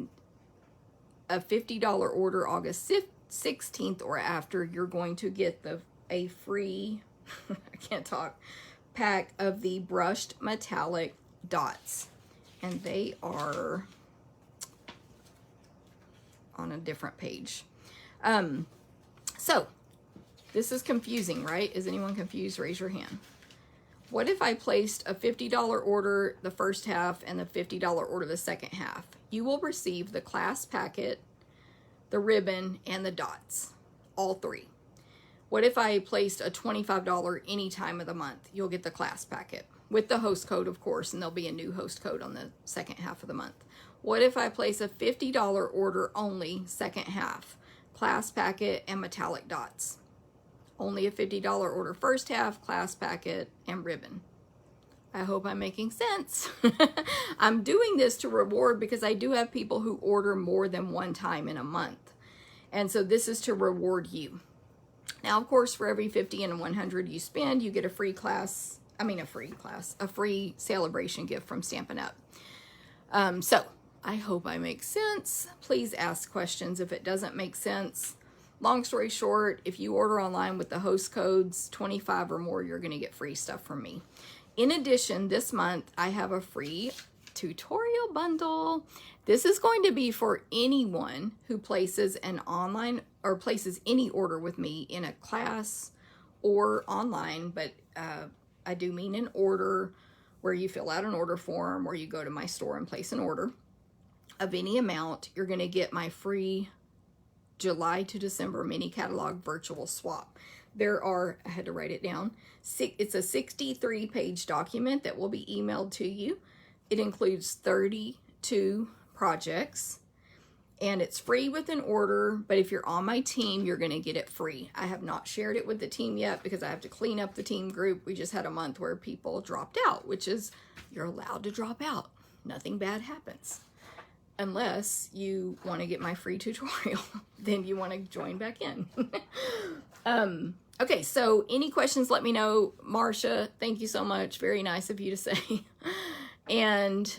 $50 order August 16th or after, you're going to get a free I can't talk pack of the brushed metallic dots, and they are on a different page. So this is confusing, right? Is anyone confused? Raise your hand. What if I placed a $50 order the first half and the $50 order the second half? You will receive the class packet, the ribbon, and the dots, all 3. What if I placed a $25 any time of the month? You'll get the class packet. with the host code, of course, and there'll be a new host code on the second half of the month. What if I place a $50 order only second half? Class packet and metallic dots. Only a $50 order first half, class packet and ribbon. I hope I'm making sense. I'm doing this to reward because I do have people who order more than one time in a month. And so this is to reward you. Now, of course, for every 50 and 100 you spend, you get a free celebration gift from Stampin' Up. So I hope I make sense. Please ask questions if it doesn't make sense. Long story short, if you order online with the host codes 25 or more, you're going to get free stuff from me. In addition, this month I have a free tutorial bundle. This is going to be for anyone who places an online or places any order with me in a class or online, but I do mean an order where you fill out an order form or you go to my store and place an order of any amount. You're going to get my free July to December mini catalog virtual swap. There are, I had to write it down, it's a 63-page document that will be emailed to you. It includes 32 projects, and it's free with an order, but if you're on my team, you're going to get it free. I have not shared it with the team yet because I have to clean up the team group. We just had a month where people dropped out, which is, you're allowed to drop out. Nothing bad happens. Unless you want to get my free tutorial, then you want to join back in. Okay, so any questions, let me know. Marcia, thank you so much. Very nice of you to say. And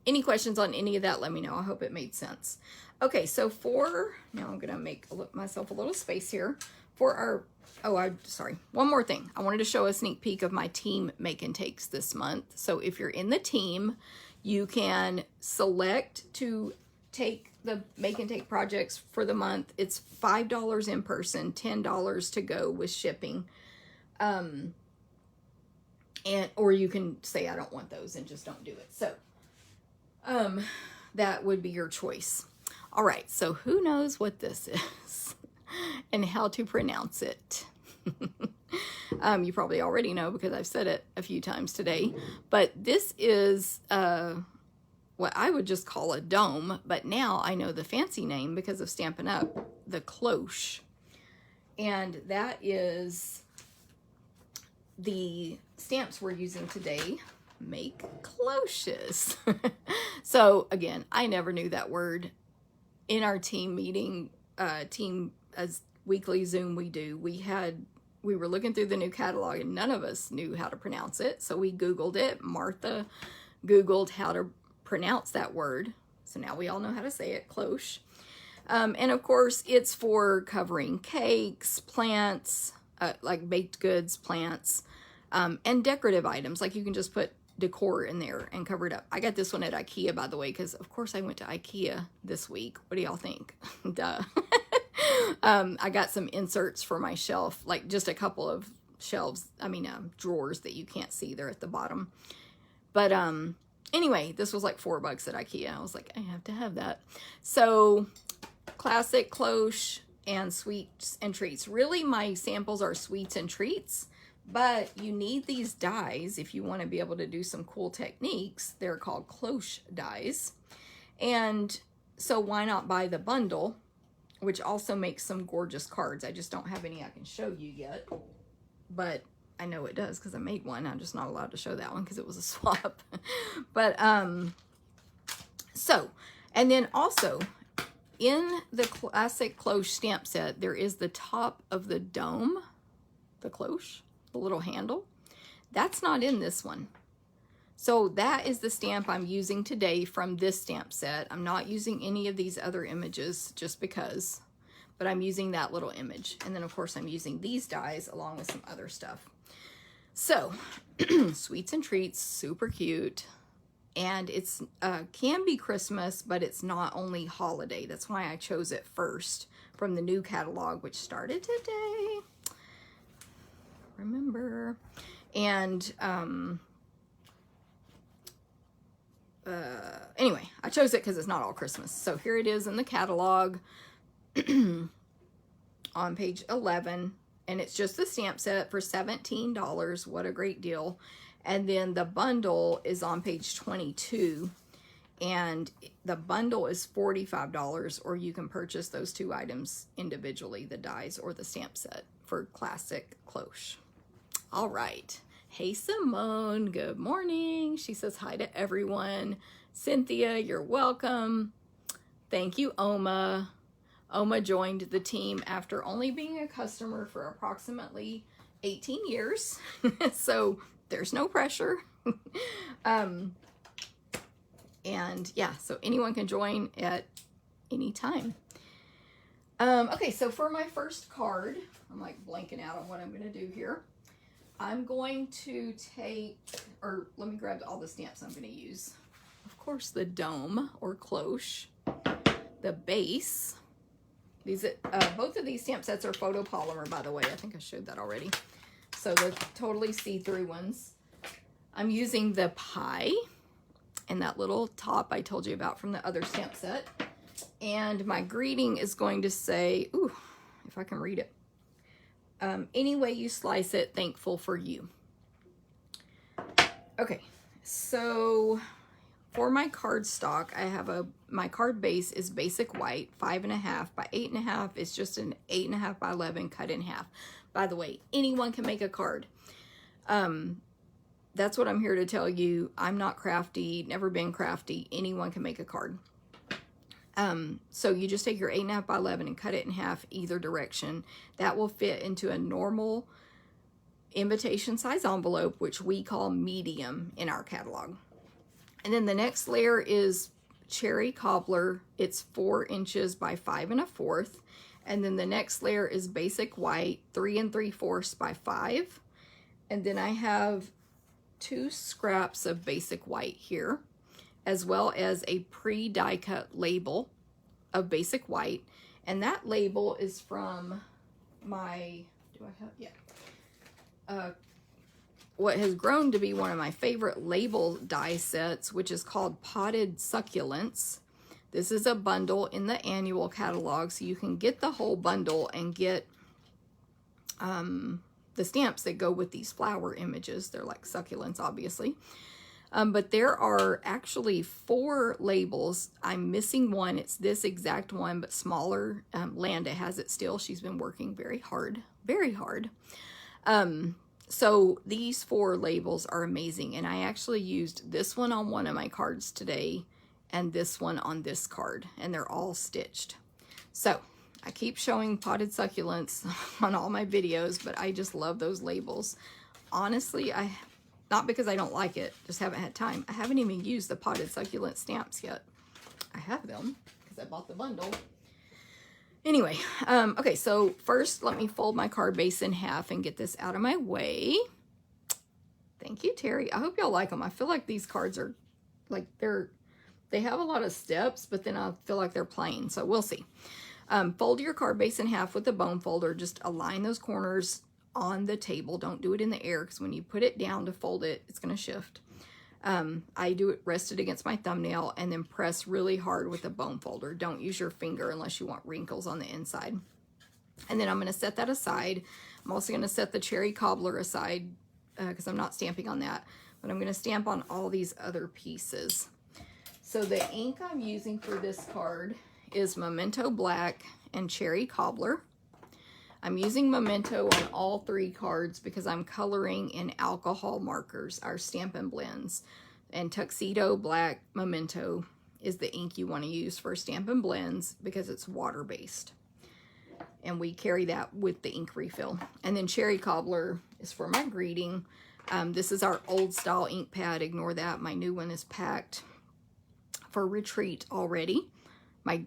any questions on any of that, let me know. I hope it made sense. Okay, so now I'm going to make myself a little space here for our, sorry, one more thing. I wanted to show a sneak peek of my team make and takes this month. So if you're in the team, you can select to take the make and take projects for the month. It's $5 in person, $10 to go with shipping. Or you can say, I don't want those and just don't do it. So, that would be your choice. All right. So who knows what this is and how to pronounce it? You probably already know because I've said it a few times today, but this is, what I would just call a dome, but now I know the fancy name because of Stampin' Up, the cloche. And that is the stamps we're using today make cloches. So again, I never knew that word. In our team meeting, as weekly Zoom we do, we were looking through the new catalog and none of us knew how to pronounce it. So we Googled it. Martha Googled how to pronounce that word. So now we all know how to say it, cloche. And of course, it's for covering cakes, plants, like baked goods, plants, and decorative items. Like you can just put decor in there and cover it up. I got this one at IKEA, by the way, because of course I went to IKEA this week. What do y'all think? Duh. I got some inserts for my shelf, like just a couple of drawers that you can't see. They're at the bottom. But anyway, this was like $4 at IKEA. I was like, I have to have that. So classic cloche and sweets and treats. Really, my samples are sweets and treats, but you need these dies if you want to be able to do some cool techniques. They're called cloche dies. And so why not buy the bundle, which also makes some gorgeous cards. I just don't have any I can show you yet, but I know it does because I made one. I'm just not allowed to show that one because it was a swap. But and then also in the Classic Cloche stamp set, there is the top of the dome, the cloche, the little handle. That's not in this one. So that is the stamp I'm using today from this stamp set. I'm not using any of these other images just because, but I'm using that little image. And then of course I'm using these dies along with some other stuff. So sweets and treats, super cute. And it's can be Christmas, but it's not only holiday. That's why I chose it first from the new catalog, which started today. Remember. And anyway, I chose it because it's not all Christmas. So here it is in the catalog on page 11. and it's just the stamp set for $17. What a great deal. And then the bundle is on page 22, and the bundle is $45, or you can purchase those two items individually, the dies or the stamp set, for Classic Cloche. All right. Hey, Simone, good morning. She says hi to everyone. Cynthia, you're welcome. Thank you, Oma. Oma joined the team after only being a customer for approximately 18 years. So there's no pressure. And yeah, so anyone can join at any time. Okay, so for my first card, I'm like blanking out on what I'm going to do here. I'm going to take, or let me grab all the stamps I'm going to use. Of course, the dome or cloche, the base. These both of these stamp sets are photopolymer, by the way. I think I showed that already. So the totally see-through ones. I'm using the pie and that little top I told you about from the other stamp set. And my greeting is going to say, ooh, if I can read it. Any way you slice it, thankful for you. Okay, so for my card stock, I have my card base is basic white, 5.5 by 8.5. It's just an 8.5 by 11 cut in half. By the way, anyone can make a card. That's what I'm here to tell you. I'm not crafty, never been crafty. Anyone can make a card. So you just take your 8.5 by 11 and cut it in half either direction. That will fit into a normal invitation size envelope, which we call medium in our catalog. And then the next layer is cherry cobbler. It's 4 inches by 5 1/4. And then the next layer is basic white, 3 3/4 by 5. And then I have 2 scraps of basic white here, as well as a pre-die cut label of basic white. And that label is from my, what has grown to be one of my favorite label die sets, which is called Potted Succulents. This is a bundle in the annual catalog, so you can get the whole bundle and get the stamps that go with these flower images. They're like succulents, obviously. But there are actually 4 labels. I'm missing one. It's this exact one, but smaller. Landa has it still. She's been working very hard, very hard. So these 4 labels are amazing. And I actually used this one on one of my cards today and this one on this card, and they're all stitched. So I keep showing potted succulents on all my videos, but I just love those labels. Honestly, not because I don't like it, just haven't had time. I haven't even used the potted succulent stamps yet. I have them because I bought the bundle. Anyway, okay, so first let me fold my card base in half and get this out of my way. Thank you, Terry. I hope y'all like them. I feel like these cards are like they have a lot of steps, but then I feel like they're plain, so we'll see. Fold your card base in half with a bone folder. Just align those corners on the table. Don't do it in the air, because when you put it down to fold it, it's going to shift. I do it rested against my thumbnail and then press really hard with a bone folder. Don't use your finger unless you want wrinkles on the inside. And then I'm going to set that aside. I'm also going to set the cherry cobbler aside because I'm not stamping on that, but I'm going to stamp on all these other pieces. So the ink I'm using for this card is Memento Black and Cherry Cobbler. I'm using Memento on all 3 cards because I'm coloring in alcohol markers, our Stampin' Blends. And Tuxedo Black Memento is the ink you want to use for Stampin' Blends because it's water-based. And we carry that with the ink refill. And then Cherry Cobbler is for my greeting. This is our old style ink pad. Ignore that. My new one is packed for retreat already. My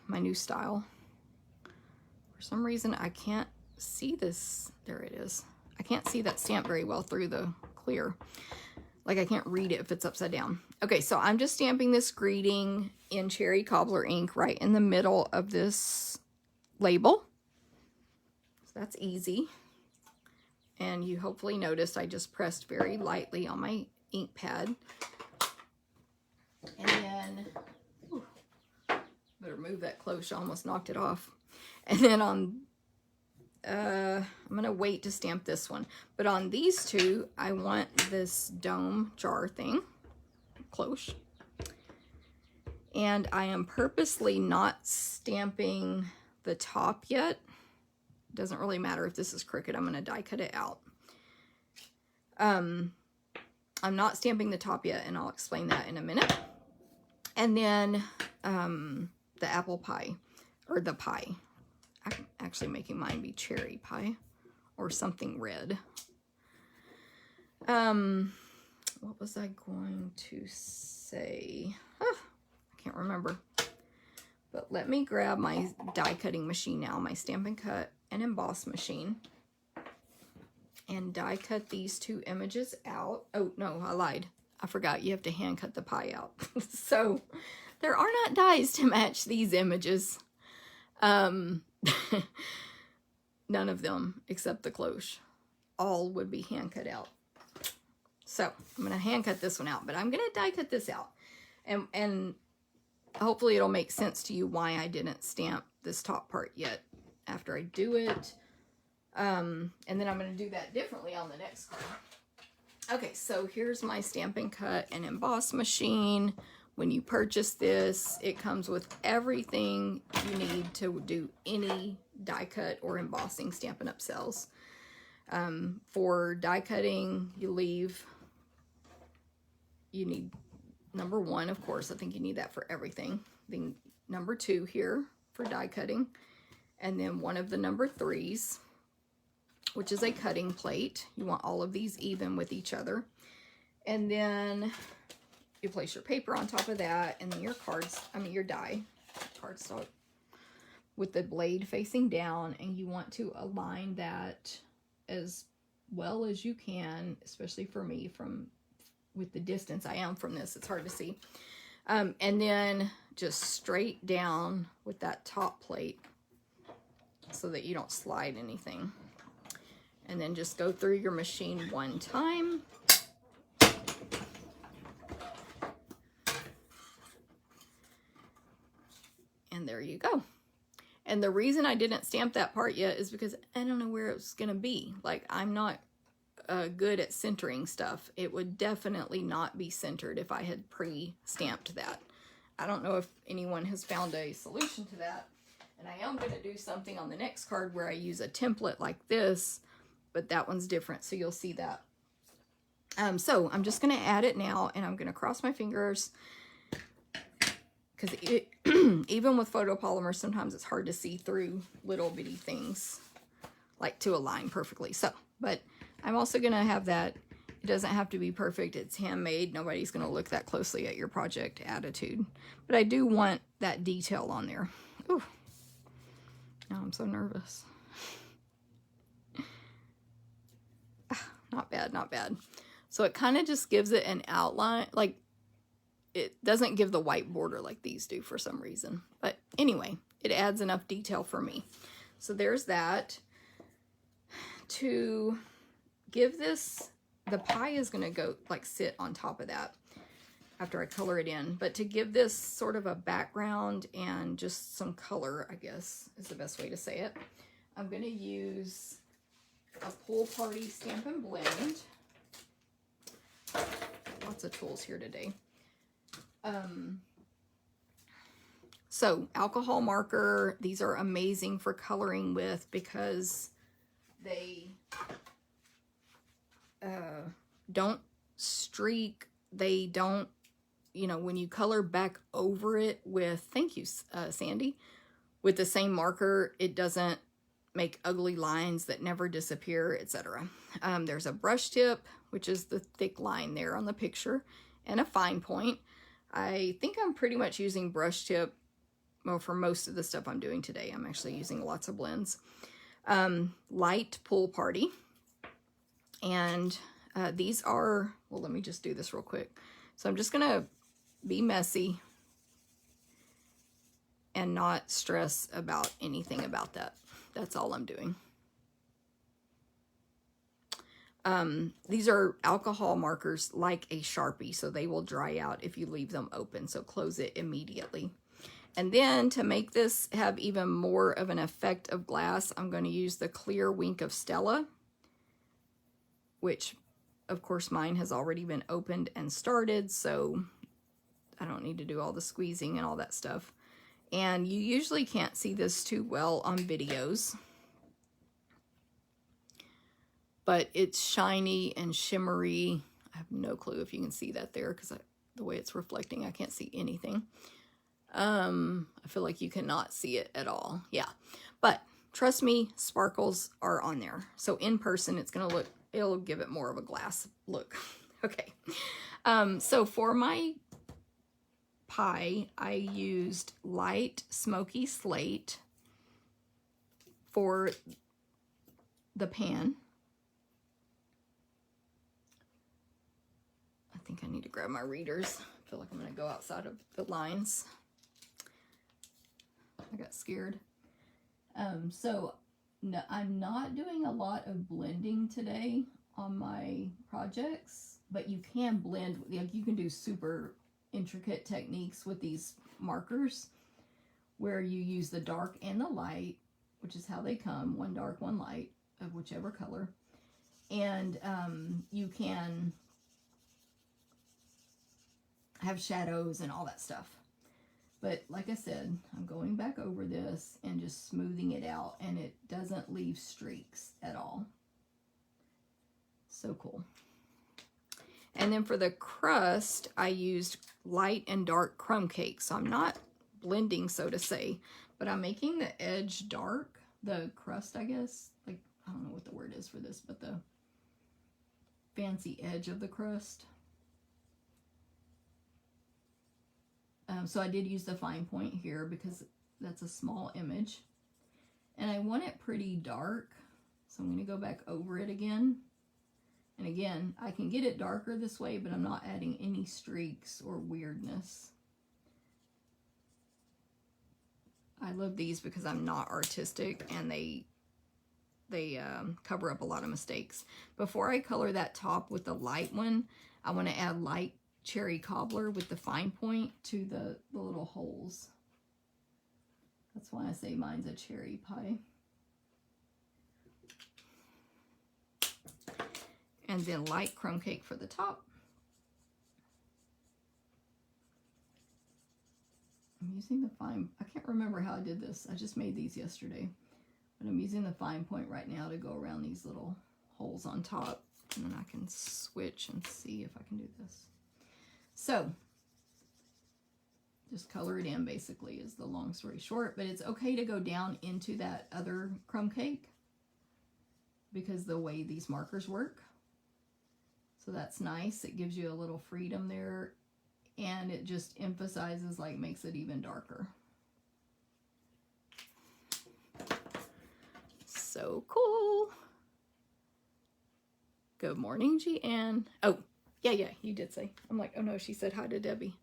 new style. For some reason, I can't see this. There it is. I can't see that stamp very well through the clear. Like I can't read it if it's upside down. Okay, so I'm just stamping this greeting in Cherry Cobbler ink right in the middle of this label. So that's easy. And you hopefully noticed I just pressed very lightly on my ink pad. And then, better move that cloche, I almost knocked it off. And then on I'm going to wait to stamp this one. But on these two, I want this dome jar thing, cloche. And I am purposely not stamping the top yet. Doesn't really matter if this is crooked. I'm going to die cut it out. I'm not stamping the top yet, and I'll explain that in a minute. And then the apple pie, or the pie. I'm actually making mine be cherry pie or something red. What was I going to say? I can't remember. But let me grab my die cutting machine now, my Stampin' Cut and Emboss machine, and die cut these two images out. Oh, no, I lied. I forgot you have to hand cut the pie out. So there are not dies to match these images. None of them except the cloche. All would be hand cut out. So I'm going to hand cut this one out, but I'm going to die cut this out. And hopefully it'll make sense to you why I didn't stamp this top part yet after I do it. And then I'm going to do that differently on the next card. Okay, so here's my Stampin' Cut and Emboss machine. When you purchase this, it comes with everything you need to do any die cut or embossing Stampin' Up cells. For die cutting, you need number 1, of course. I think you need that for everything. Then number 2 here for die cutting. And then one of the number 3s, which is a cutting plate. You want all of these even with each other. And then you place your paper on top of that, and then your your die cardstock with the blade facing down, and you want to align that as well as you can, especially for me with the distance I am from this, it's hard to see. And then just straight down with that top plate so that you don't slide anything. And then just go through your machine one time. And there you go. And the reason I didn't stamp that part yet is because I don't know where it's going to be. Like, I'm not good at centering stuff. It would definitely not be centered if I had pre-stamped that. I don't know if anyone has found a solution to that. And I am going to do something on the next card where I use a template like this, but that one's different, so you'll see that. So I'm just going to add it now, and I'm going to cross my fingers, because even with photopolymers, sometimes it's hard to see through little bitty things, like to align perfectly. So, but I'm also going to have that. It doesn't have to be perfect. It's handmade. Nobody's going to look that closely at your project attitude. But I do want that detail on there. Ooh. Now I'm so nervous. Not bad, not bad. So it kind of just gives it an outline. Like, it doesn't give the white border like these do for some reason. But anyway, it adds enough detail for me. So there's that. To give this, the pie is going to go, like, sit on top of that after I color it in. But to give this sort of a background and just some color, I guess, is the best way to say it, I'm going to use a Pool Party Stampin' Blend. Lots of tools here today. So alcohol marker, these are amazing for coloring with because they don't streak. They don't, you know, when you color back over it with, thank you, Sandy, with the same marker, it doesn't make ugly lines that never disappear, etc. There's a brush tip, which is the thick line there on the picture, and a fine point. I think I'm pretty much using brush tip, well, for most of the stuff I'm doing today. I'm actually using lots of blends. Light Pool Party. And these are, well, let me just do this real quick. So I'm just going to be messy and not stress about anything about that. That's all I'm doing. These are alcohol markers like a Sharpie, so they will dry out if you leave them open, so close it immediately. And then to make this have even more of an effect of glass, I'm going to use the clear Wink of Stella, which of course mine has already been opened and started, so I don't need to do all the squeezing and all that stuff. And you usually can't see this too well on videos, but it's shiny and shimmery. I have no clue if you can see that there because the way it's reflecting, I can't see anything. I feel like you cannot see it at all. Yeah, but trust me, sparkles are on there. So in person, it's gonna look, it'll give it more of a glass look. Okay. So for my pie, I used light smoky slate for the pan. I think I need to grab my readers. I feel like I'm gonna go outside of the lines. I got scared. So no, I'm not doing a lot of blending today on my projects, but you can blend, like you can do super intricate techniques with these markers where you use the dark and the light, which is how they come, one dark, one light of whichever color. And you can have shadows and all that stuff. But like I said, I'm going back over this and just smoothing it out, and it doesn't leave streaks at all. So cool. And then for the crust, I used light and dark crumb cake. So I'm not blending, so to say, but I'm making the edge dark, the crust, I guess. Like, I don't know what the word is for this, but the fancy edge of the crust. So I did use the fine point here because that's a small image. And I want it pretty dark, so I'm going to go back over it again. And again, I can get it darker this way, but I'm not adding any streaks or weirdness. I love these because I'm not artistic, and they cover up a lot of mistakes. Before I color that top with the light one, I want to add light cherry cobbler with the fine point to the little holes. That's why I say mine's a cherry pie. And then light crumb cake for the top. I'm using the fine, I can't remember how I did this. I just made these yesterday. But I'm using the fine point right now to go around these little holes on top. And then I can switch and see if I can do this. So, just color it in basically is the long story short. But it's okay to go down into that other crumb cake because the way these markers work. So that's nice. It gives you a little freedom there, and it just emphasizes, like, makes it even darker. So cool. Good morning, G-Ann. Oh, yeah, you did say. I'm like, oh no, she said hi to Debbie.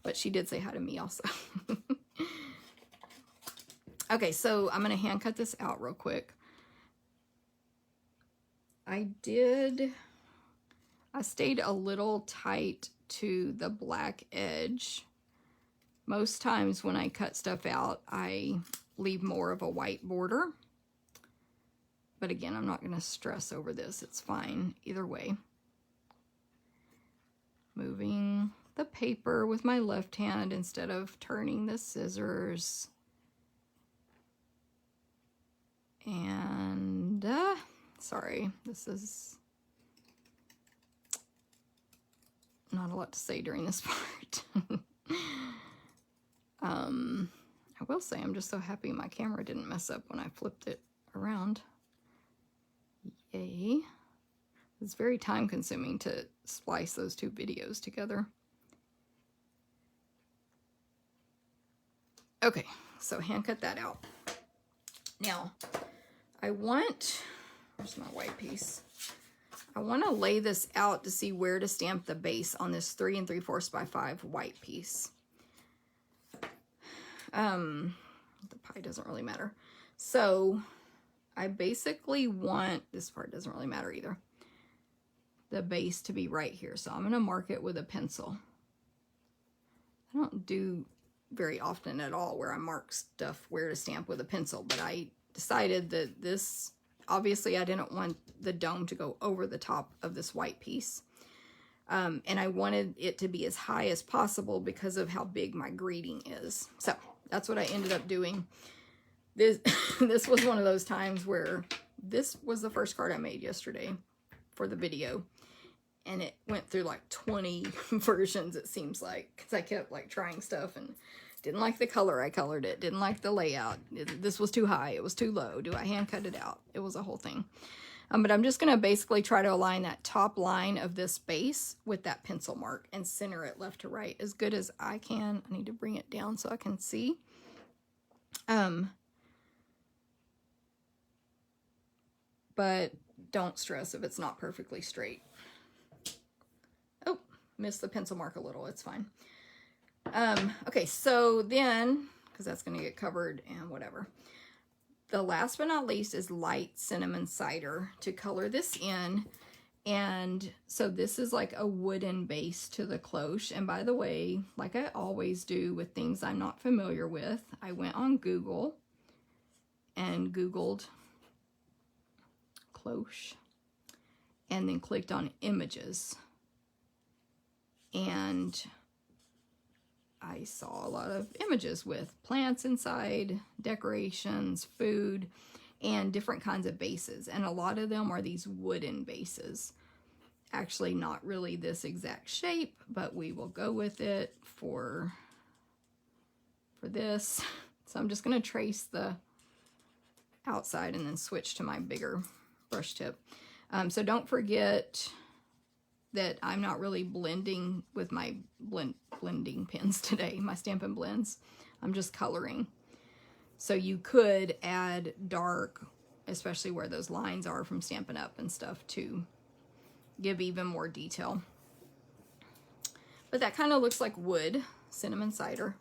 But she did say hi to me also. Okay, so I'm going to hand cut this out real quick. I stayed a little tight to the black edge. Most times when I cut stuff out, I leave more of a white border. But again, I'm not going to stress over this. It's fine either way. Moving the paper with my left hand instead of turning the scissors. And, sorry, this is not a lot to say during this part. I will say I'm just so happy my camera didn't mess up when I flipped it around. Yay. It's very time consuming to splice those two videos together. Okay, so hand cut that out. Now, where's my white piece? I want to lay this out to see where to stamp the base on this 3 3/4 by 5 white piece. The pie doesn't really matter. So I basically want, this part doesn't really matter either, the base to be right here. So I'm going to mark it with a pencil. I don't do very often at all where I mark stuff where to stamp with a pencil, but I decided that this, obviously I didn't want the dome to go over the top of this white piece. And I wanted it to be as high as possible because of how big my greeting is. So that's what I ended up doing. This was one of those times where this was the first card I made yesterday for the video. And it went through like 20 versions, it seems like, because I kept like trying stuff and didn't like the color I colored it, didn't like the layout. This was too high, it was too low. Do I hand cut it out? It was a whole thing. But I'm just going to basically try to align that top line of this base with that pencil mark and center it left to right as good as I can. I need to bring it down so I can see. But don't stress if it's not perfectly straight. Oh, missed the pencil mark a little. It's fine. Okay, so then, because that's going to get covered and whatever. The last but not least is light cinnamon cider to color this in. And so this is like a wooden base to the cloche. And by the way, like I always do with things I'm not familiar with, I went on Google and Googled cloche and then clicked on images. And I saw a lot of images with plants inside, decorations, food, and different kinds of bases. And a lot of them are these wooden bases. Actually, not really this exact shape, but we will go with it for this. So I'm just going to trace the outside and then switch to my bigger brush tip. So don't forget that I'm not really blending with my blending pens today, my Stampin' Blends. I'm just coloring. So you could add dark, especially where those lines are from Stampin' Up and stuff, to give even more detail. But that kind of looks like wood, cinnamon cider.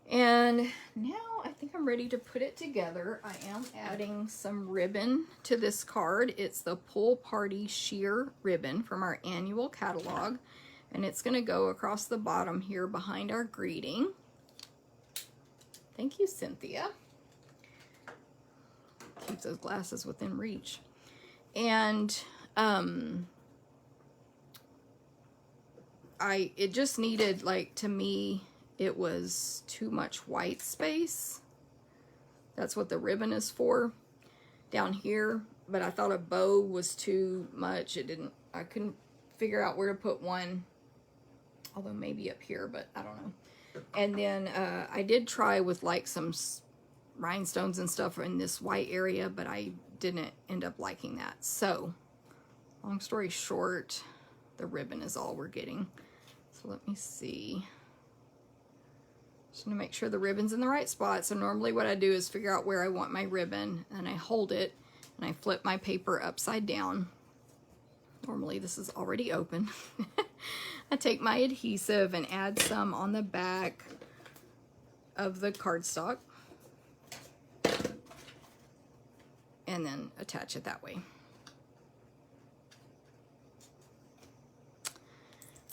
And now I think I'm ready to put it together. I am adding some ribbon to this card. It's the Pool Party Sheer ribbon from our annual catalog. And it's going to go across the bottom here behind our greeting. Thank you, Cynthia. Keep those glasses within reach. And it just needed, like, to me, it was too much white space. That's what the ribbon is for down here. But I thought a bow was too much. I couldn't figure out where to put one. Although maybe up here, but I don't know. And then I did try with like some rhinestones and stuff in this white area, but I didn't end up liking that. So, long story short, the ribbon is all we're getting. So let me see. Just gonna make sure the ribbon's in the right spot. So normally what I do is figure out where I want my ribbon, and I hold it, and I flip my paper upside down. Normally this is already open. I take my adhesive and add some on the back of the cardstock, and then attach it that way.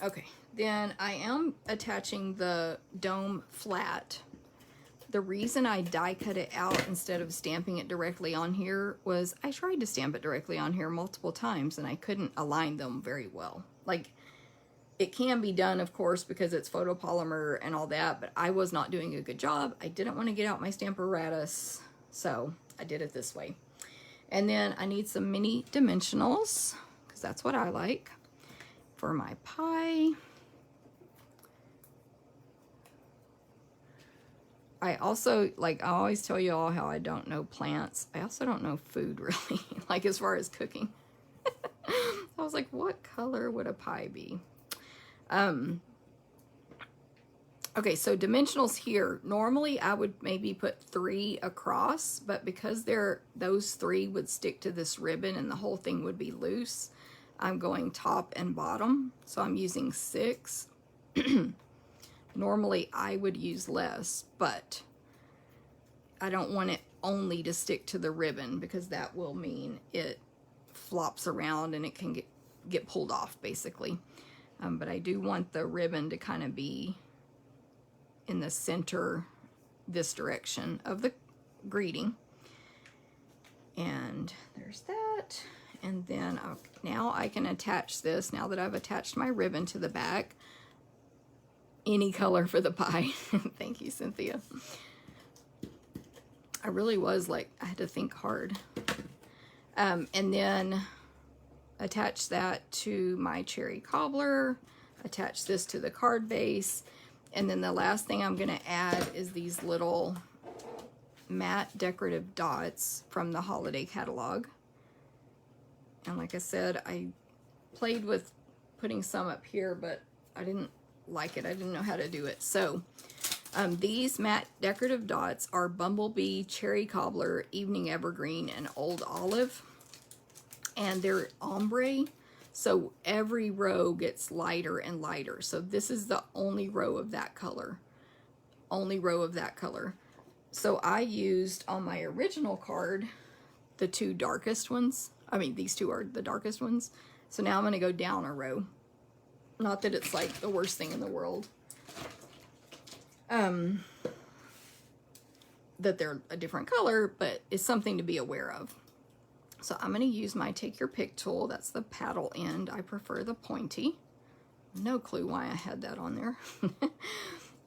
Okay, then I am attaching the dome flat. The reason I die cut it out instead of stamping it directly on here was I tried to stamp it directly on here multiple times and I couldn't align them very well. Like, it can be done, of course, because it's photopolymer and all that, but I was not doing a good job. I didn't want to get out my Stamparatus, so I did it this way. And then I need some mini dimensionals, because that's what I like, for my pie. I also, like, I always tell you all how I don't know plants. I also don't know food, really, like, as far as cooking. I was like, what color would a pie be? Okay, so dimensionals here. Normally, I would maybe put 3 across, but because those 3 would stick to this ribbon and the whole thing would be loose, I'm going top and bottom, so I'm using 6. Normally, I would use less, but I don't want it only to stick to the ribbon because that will mean it flops around and it can get pulled off, basically. But I do want the ribbon to kind of be in the center, this direction of the greeting. And there's that. And then now I can attach this, now that I've attached my ribbon to the back, any color for the pie. Thank you, Cynthia. I really was like, I had to think hard. And then attach that to my cherry cobbler, attach this to the card base, and then the last thing I'm gonna add is these little matte decorative dots from the holiday catalog. And like I said, I played with putting some up here, but I didn't like it. I didn't know how to do it. So these matte decorative dots are Bumblebee, Cherry Cobbler, Evening Evergreen, and Old Olive. And they're ombre, so every row gets lighter and lighter. So this is the only row of that color. Only row of that color. So I used on my original card the two darkest ones. I mean, these two are the darkest ones. So now I'm going to go down a row. Not that it's like the worst thing in the world. That they're a different color, but it's something to be aware of. So I'm going to use my Take Your Pick tool. That's the paddle end. I prefer the pointy. No clue why I had that on there.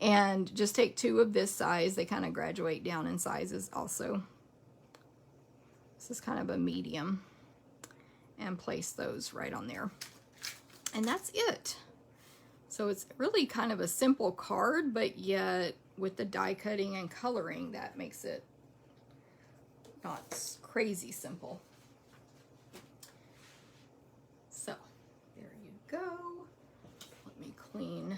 And just take two of this size. They kind of graduate down in sizes also. This is kind of a medium. And place those right on there. And that's it. So it's really kind of a simple card, but yet with the die cutting and coloring, that makes it not crazy simple. So there you go. Let me clean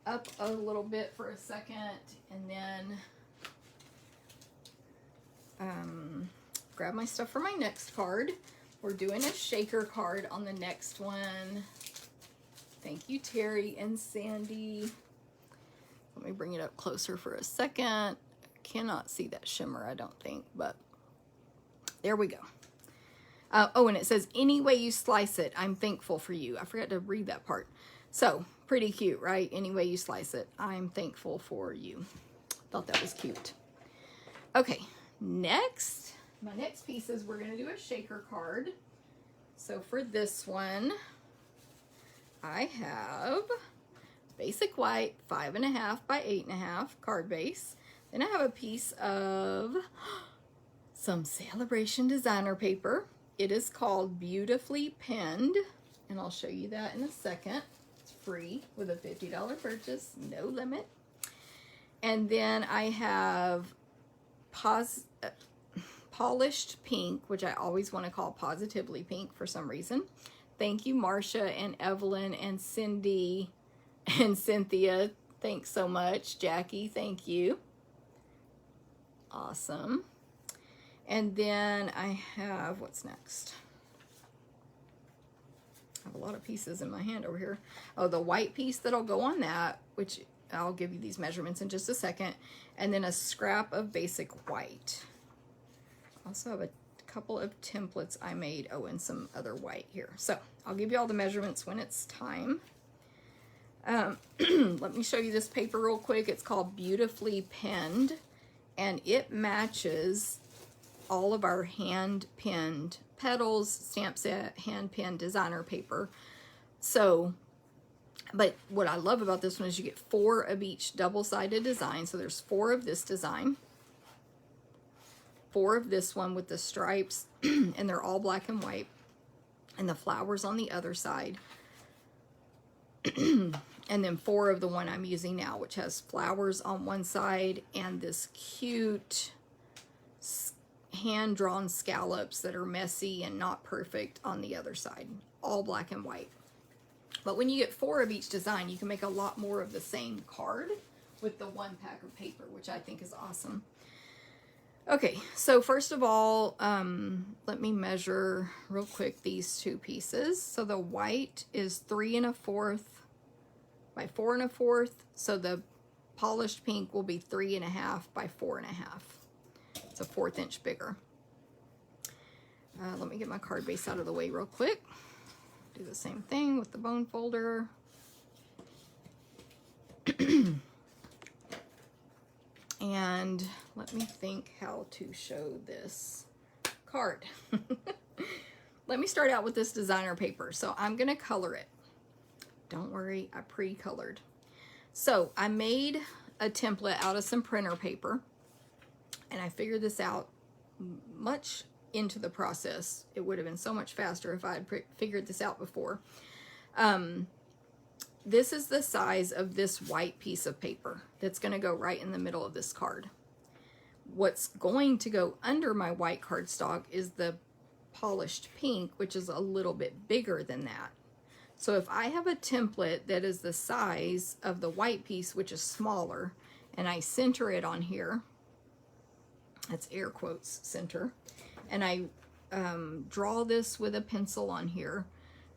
up a little bit for a second, and then grab my stuff for my next card. We're doing a shaker card on the next one. Thank you, Terry and Sandy. Let me bring it up closer for a second. Cannot see that shimmer, I don't think, but there we go. Oh, and it says, any way you slice it, I'm thankful for you. I forgot to read that part. So, pretty cute, right? Any way you slice it, I'm thankful for you. Thought that was cute. Okay, next, my next piece is we're going to do a shaker card. So for this one, I have basic white 5.5 by 8.5 card base. Then I have a piece of some Celebration designer paper. It is called Beautifully Penned, and I'll show you that in a second. It's free with a $50 purchase, no limit. And then I have Polished Pink, which I always want to call Positively Pink for some reason. Thank you, Marcia and Evelyn and Cindy and Cynthia. Thanks so much. Jackie, thank you. Awesome. And then I have, what's next? I have a lot of pieces in my hand over here. Oh, the white piece that'll go on that, which I'll give you these measurements in just a second. And then a scrap of basic white. Also have a couple of templates I made. Oh, and some other white here. So I'll give you all the measurements when it's time. Let me show you this paper real quick. It's called Beautifully Penned, and it matches all of our hand-pinned petals, stamp set, hand-pinned designer paper. So, but what I love about this one is you get 4 of each double-sided design. So there's 4 of this design, 4 of this one with the stripes, and they're all black and white, and the flowers on the other side. And then 4 of the one I'm using now, which has flowers on one side and this cute hand-drawn scallops that are messy and not perfect on the other side. All black and white. But when you get 4 of each design, you can make a lot more of the same card with the 1 pack of paper, which I think is awesome. Okay, so first of all, let me measure real quick these 2 pieces. So the white is 3 1/4 by 4 1/4. So the polished pink will be 3 1/2 by 4 1/2. It's a 1/4 inch bigger. Let me get my card base out of the way real quick. Do the same thing with the bone folder. And let me think how to show this card. Let me start out with this designer paper. So I'm gonna color it. Don't worry, I pre-colored. So I made a template out of some printer paper, and I figured this out much into the process. It would have been so much faster if I had figured this out before. This is the size of this white piece of paper that's going to go right in the middle of this card. What's going to go under my white cardstock is the polished pink, which is a little bit bigger than that. So if I have a template that is the size of the white piece, which is smaller, and I center it on here, that's air quotes center, and I draw this with a pencil on here,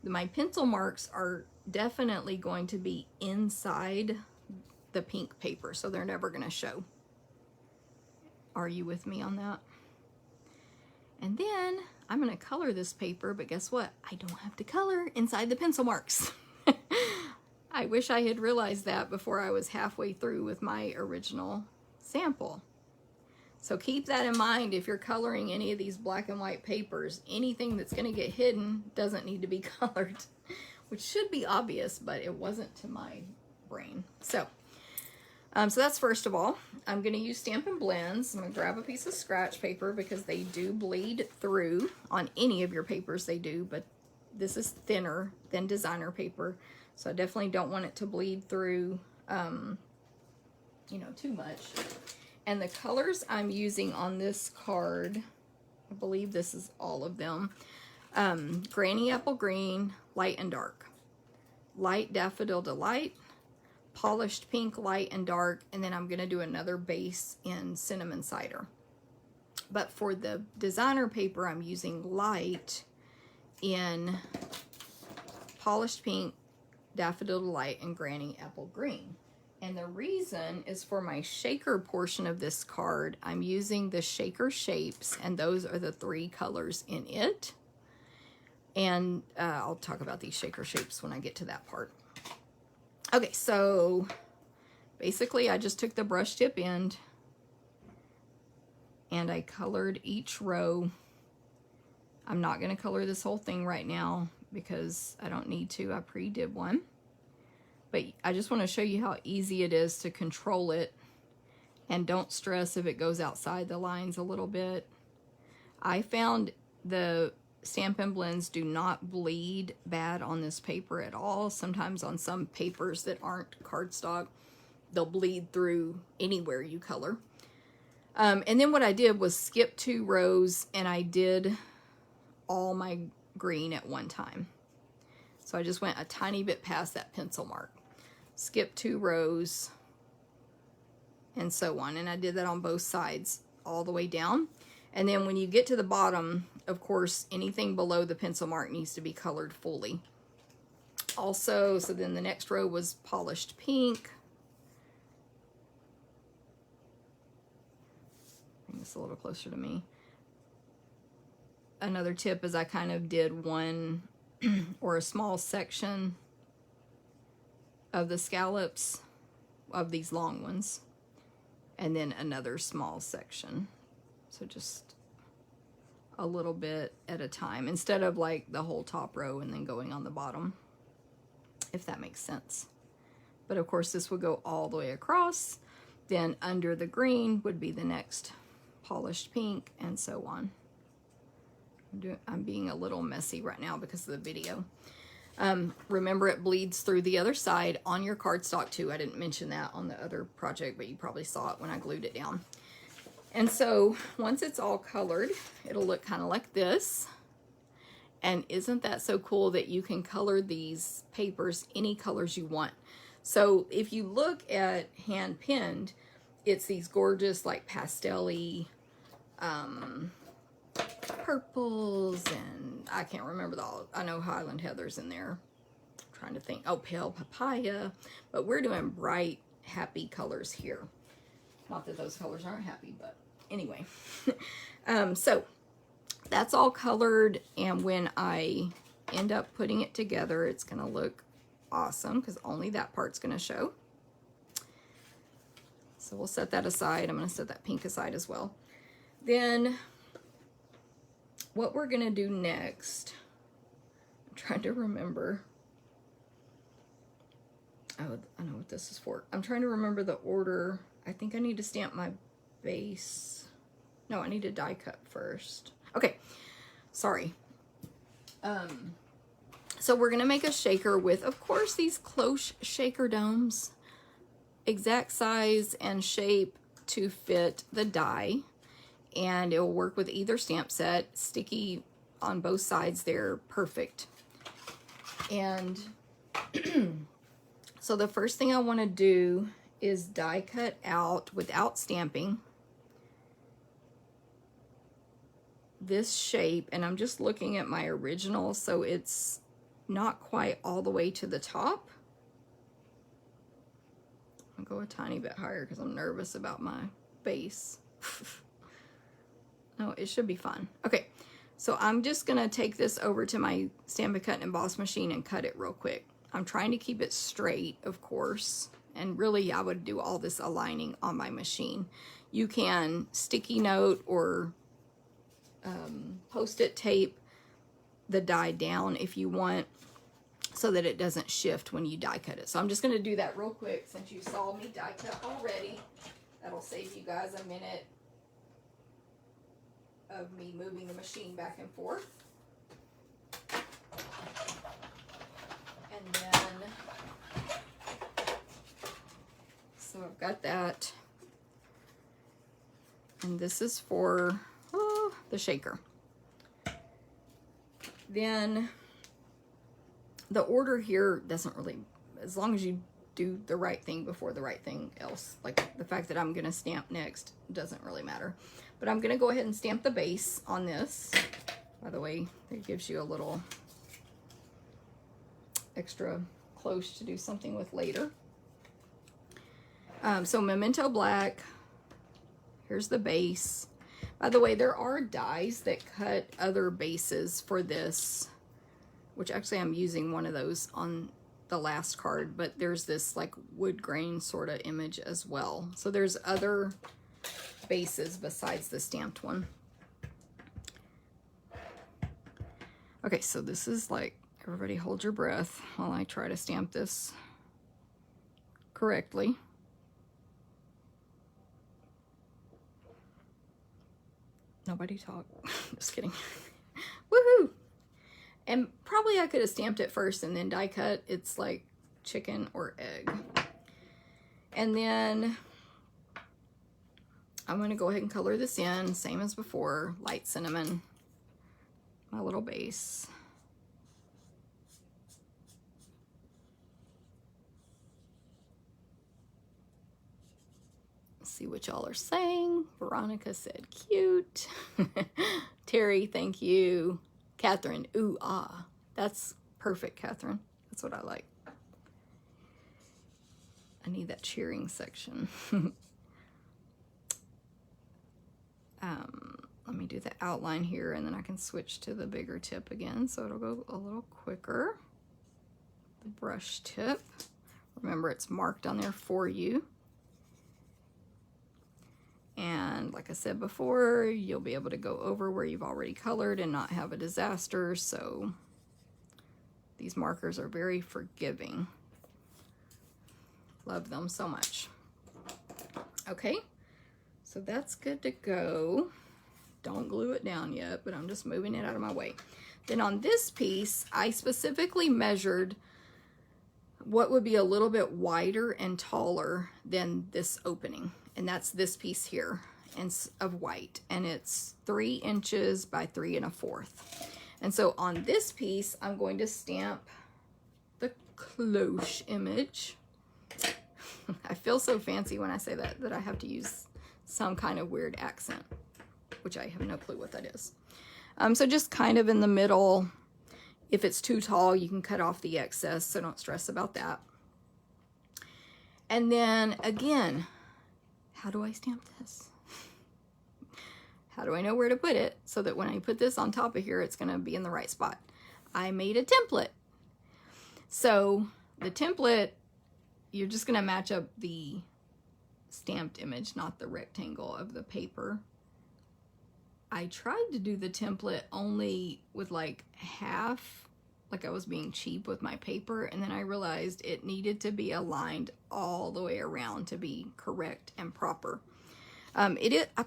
my pencil marks are definitely going to be inside the pink paper, so they're never going to show. Are you with me on that? And then I'm going to color this paper, but guess what? I don't have to color inside the pencil marks. I wish I had realized that before I was halfway through with my original sample. So keep that in mind if you're coloring any of these black and white papers. Anything that's going to get hidden doesn't need to be colored, which should be obvious, but it wasn't to my brain. So that's first of all. I'm going to use Stampin' Blends. I'm going to grab a piece of scratch paper because they do bleed through. On any of your papers they do, but this is thinner than designer paper, so I definitely don't want it to bleed through, you know, too much. And the colors I'm using on this card, I believe this is all of them, Granny Apple Green, Light and Dark, Light Daffodil Delight, Polished Pink, Light and Dark, and then I'm going to do another base in Cinnamon Cider. But for the designer paper, I'm using Light in Polished Pink, Daffodil Delight, and Granny Apple Green. And the reason is for my shaker portion of this card, I'm using the shaker shapes, and those are the 3 colors in it. And I'll talk about these shaker shapes when I get to that part. Okay, so basically I just took the brush tip end and I colored each row. I'm not going to color this whole thing right now because I don't need to. I pre-did one. But I just want to show you how easy it is to control it, and don't stress if it goes outside the lines a little bit. I found the Stampin' Blends do not bleed bad on this paper at all. Sometimes on some papers that aren't cardstock, they'll bleed through anywhere you color. And then what I did was skip 2 rows, and I did all my green at one time. So I just went a tiny bit past that pencil mark. Skip 2 rows, and so on. And I did that on both sides all the way down. And then when you get to the bottom, of course, anything below the pencil mark needs to be colored fully. Also, so then the next row was Polished Pink. Bring this a little closer to me. Another tip is I kind of did one or a small section of the scallops of these long ones, and then another small section. So just a little bit at a time instead of like the whole top row and then going on the bottom, if that makes sense. But of course this would go all the way across. Then under the green would be the next Polished Pink, and so on. I'm being a little messy right now because of the video. Remember, it bleeds through the other side on your cardstock too. I didn't mention that on the other project, but you probably saw it when I glued it down. And so once it's all colored, it'll look kind of like this. And isn't that so cool that you can color these papers any colors you want? So if you look at hand pinned, it's these gorgeous like pastel-y purples, and I can't remember all. I know Highland Heather's in there. I'm trying to think. Oh, Pale Papaya. But we're doing bright, happy colors here. Not that those colors aren't happy, but anyway. So that's all colored, and when I end up putting it together, it's going to look awesome because only that part's going to show. So we'll set that aside. I'm going to set that pink aside as well. Then what we're going to do next, I'm trying to remember. Oh, I know what this is for. I'm trying to remember the order. I think I need to stamp my base. No, I need to die cut first. Okay, sorry. So we're going to make a shaker with, of course, these cloche shaker domes. Exact size and shape to fit the die, and it will work with either stamp set. Sticky on both sides there, perfect. And so the first thing I want to do is die cut out without stamping this shape, and I'm just looking at my original, so it's not quite all the way to the top. I'll go a tiny bit higher because I'm nervous about my base. No, it should be fine. Okay, so I'm just gonna take this over to my Stampin' Cut and Emboss machine and cut it real quick. I'm trying to keep it straight, of course, and really I would do all this aligning on my machine. You can sticky note or Post-it tape the die down if you want, so that it doesn't shift when you die cut it. So I'm just going to do that real quick since you saw me die cut already. That'll save you guys a minute of me moving the machine back and forth. And then, so I've got that. And this is for the shaker. Then the order here doesn't really, as long as you do the right thing before the right thing else, like the fact that I'm going to stamp next doesn't really matter. But I'm going to go ahead and stamp the base on this. By the way, it gives you a little extra cloche to do something with later. So Memento Black, here's the base. By the way, there are dies that cut other bases for this, which actually I'm using one of those on the last card, but there's this like wood grain sort of image as well. So there's other bases besides the stamped one. Okay, so this is like, everybody hold your breath while I try to stamp this correctly. Nobody talk. Just kidding. Woohoo! And probably I could have stamped it first and then die cut. It's like chicken or egg. And then I'm going to go ahead and color this in, same as before, light cinnamon, my little base. See what y'all are saying. Veronica said cute. Terry, thank you. Catherine, ooh, ah. That's perfect, Catherine. That's what I like. I need that cheering section. Let me do the outline here, and then I can switch to the bigger tip again, so it'll go a little quicker. The brush tip. Remember, it's marked on there for you. And like I said before, you'll be able to go over where you've already colored and not have a disaster. So these markers are very forgiving. Love them so much. Okay, so that's good to go. Don't glue it down yet, but I'm just moving it out of my way. Then on this piece, I specifically measured what would be a little bit wider and taller than this opening. And that's this piece here of white, and it's 3 inches by 3 1/4. And so on this piece, I'm going to stamp the cloche image. I feel so fancy when I say that I have to use some kind of weird accent, which I have no clue what that is. So just kind of in the middle. If it's too tall, you can cut off the excess, so don't stress about that. And then again, how do I stamp this? How do I know where to put it so that when I put this on top of here, it's going to be in the right spot? I made a template. So the template, you're just going to match up the stamped image, not the rectangle of the paper. I tried to do the template only with like half, like I was being cheap with my paper, and then I realized it needed to be aligned all the way around to be correct and proper. I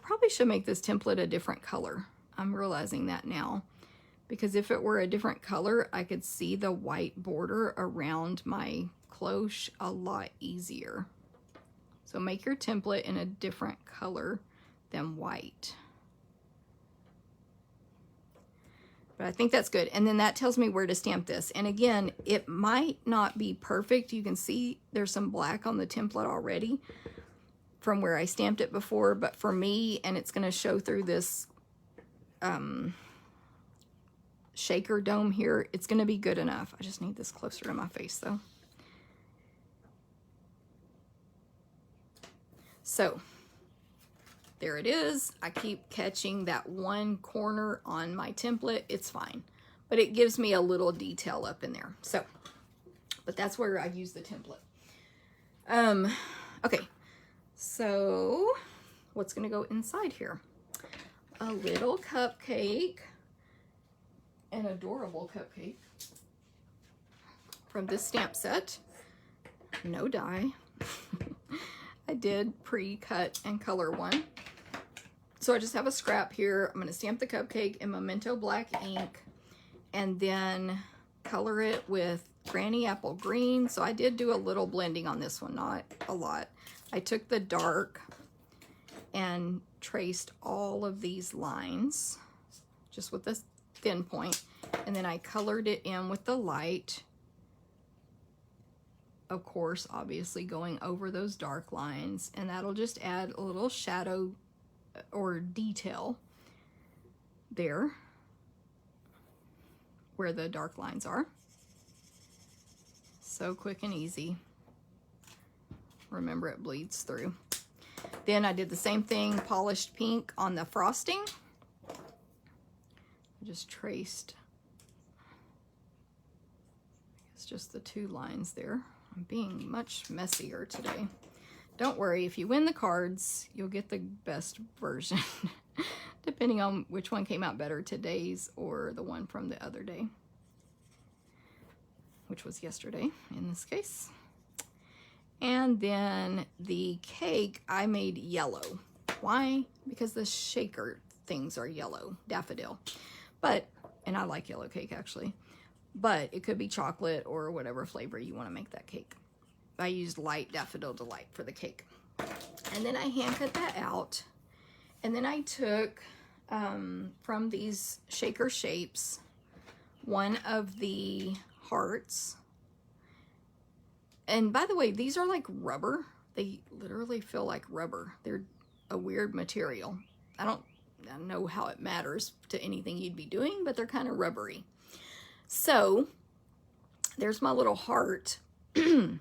probably should make this template a different color. I'm realizing that now, because if it were a different color, I could see the white border around my cloche a lot easier. So make your template in a different color than white. But I think that's good. And then that tells me where to stamp this. And again, it might not be perfect. You can see there's some black on the template already from where I stamped it before. But for me, and it's going to show through this shaker dome here, it's going to be good enough. I just need this closer to my face though. So there it is. I keep catching that one corner on my template. It's fine, but it gives me a little detail up in there. So, but that's where I use the template. Okay, so what's gonna go inside here? A little cupcake, an adorable cupcake from this stamp set. No die. I did pre-cut and color one. So I just have a scrap here. I'm going to stamp the cupcake in Memento black ink and then color it with Granny Apple Green. So I did do a little blending on this one, not a lot. I took the dark and traced all of these lines just with this thin point, and then I colored it in with the light. Of course, obviously going over those dark lines, and that'll just add a little shadow or detail there where the dark lines are. So quick and easy. Remember, it bleeds through. Then I did the same thing, polished pink on the frosting. I just traced, it's just the two lines there. I'm being much messier today. Don't worry, if you win the cards, you'll get the best version, depending on which one came out better, today's or the one from the other day, which was yesterday in this case. And then the cake I made yellow. Why? Because the shaker things are yellow, daffodil. But, and I like yellow cake actually. But it could be chocolate or whatever flavor you want to make that cake. I used light Daffodil Delight for the cake. And then I hand cut that out. And then I took from these shaker shapes one of the hearts. And by the way, these are like rubber. They literally feel like rubber. They're a weird material. I don't know how it matters to anything you'd be doing, but they're kind of rubbery. So there's my little heart, and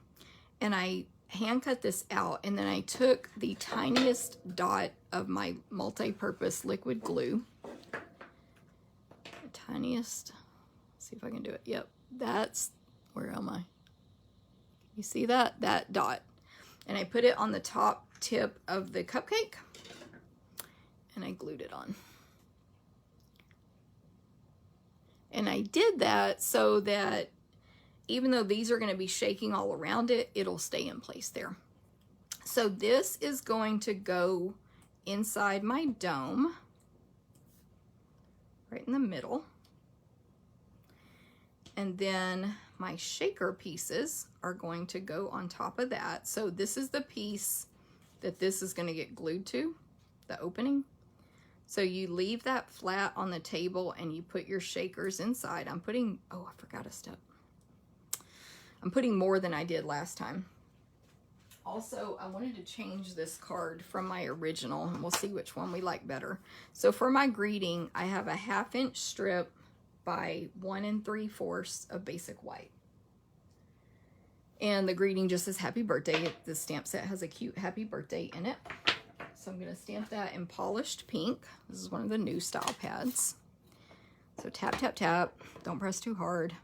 I hand cut this out, and then I took the tiniest dot of my multi-purpose liquid glue, the tiniest, let's see if I can do it. Yep, that's, where am I? You see that? That dot. And I put it on the top tip of the cupcake, and I glued it on. And I did that so that even though these are going to be shaking all around it, it'll stay in place there. So this is going to go inside my dome, right in the middle. And then my shaker pieces are going to go on top of that. So this is the piece that this is going to get glued to, the opening. So you leave that flat on the table and you put your shakers inside. I'm putting, oh, I forgot a step. I'm putting more than I did last time. Also, I wanted to change this card from my original, and we'll see which one we like better. So for my greeting, I have a 1/2 inch strip by 1 3/4 of basic white. And the greeting just says happy birthday. This stamp set has a cute happy birthday in it. So I'm going to stamp that in polished pink. This is one of the new style pads. So tap, tap, tap. Don't press too hard.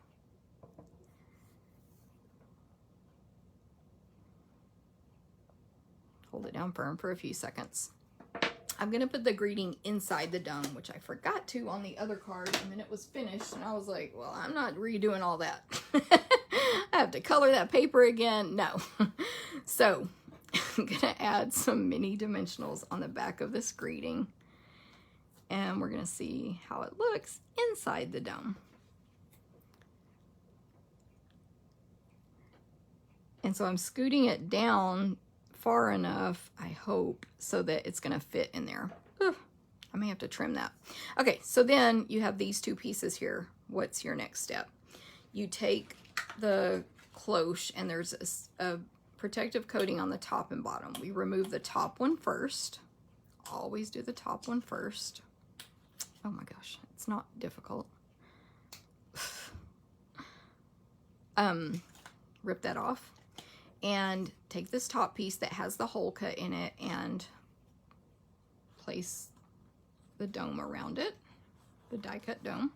hold it down firm for a few seconds. I'm going to put the greeting inside the dome, which I forgot to on the other card, and then it was finished, and I was like, well, I'm not redoing all that. I have to color that paper again. No. So I'm going to add some mini dimensionals on the back of this greeting, and we're going to see how it looks inside the dome. And so I'm scooting it down far enough, I hope, so that it's going to fit in there. Ugh, I may have to trim that. Okay, so then you have these two pieces here. What's your next step? You take the cloche, and there's a protective coating on the top and bottom. We remove the top one first. Always do the top one first. Oh my gosh, it's not difficult. Rip that off. And take this top piece that has the hole cut in it and place the dome around it, the die cut dome.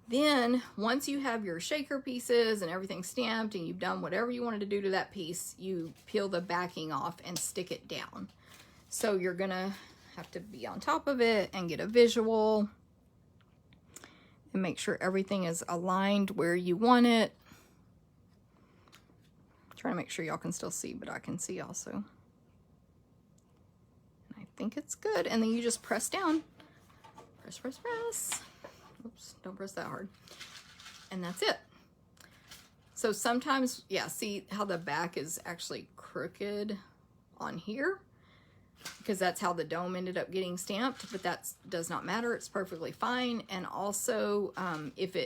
Then once you have your shaker pieces and everything stamped and you've done whatever you wanted to do to that piece, you peel the backing off and stick it down. So you're gonna have to be on top of it and get a visual and make sure everything is aligned where you want it. Trying to make sure y'all can still see, but I can see also. And I think it's good. And then you just press down. Press, press, press. Oops, don't press that hard. And that's it. So sometimes, yeah, see how the back is actually crooked on here? Because that's how the dome ended up getting stamped, but that does not matter. It's perfectly fine. And also, if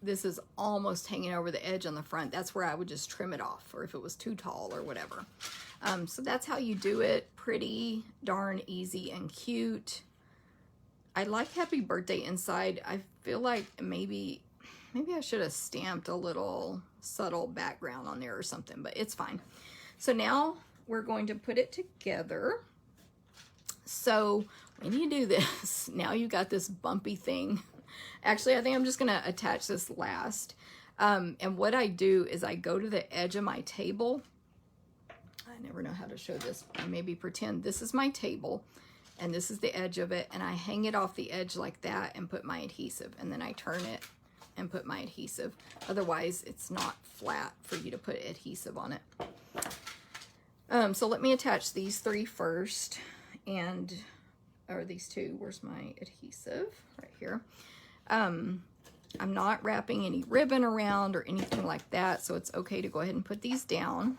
this is almost hanging over the edge on the front, that's where I would just trim it off, or if it was too tall or whatever. So that's how you do it. Pretty darn easy and cute. I like happy birthday inside. I feel like maybe I should have stamped a little subtle background on there or something, but it's fine. So now we're going to put it together. So when you do this, now you got this bumpy thing. Actually, I think I'm just going to attach this last. And what I do is I go to the edge of my table. I never know how to show this. I maybe pretend this is my table and this is the edge of it. And I hang it off the edge like that and put my adhesive. And then I turn it and put my adhesive. Otherwise, it's not flat for you to put adhesive on it. So let me attach these three first. Or these two. Where's my adhesive? Right here. I'm not wrapping any ribbon around or anything like that, so it's okay to go ahead and put these down.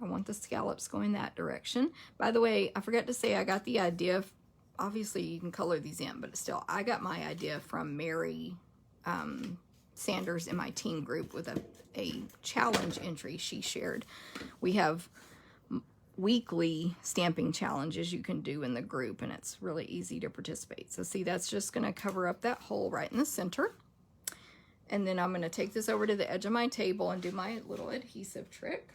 I want the scallops going that direction. By the way, I forgot to say I got the idea, obviously you can color these in, but still, I got my idea from Mary Sanders in my teen group with a challenge entry she shared. We have weekly stamping challenges you can do in the group, and it's really easy to participate. So see, that's just going to cover up that hole right in the center. And then I'm going to take this over to the edge of my table and do my little adhesive trick.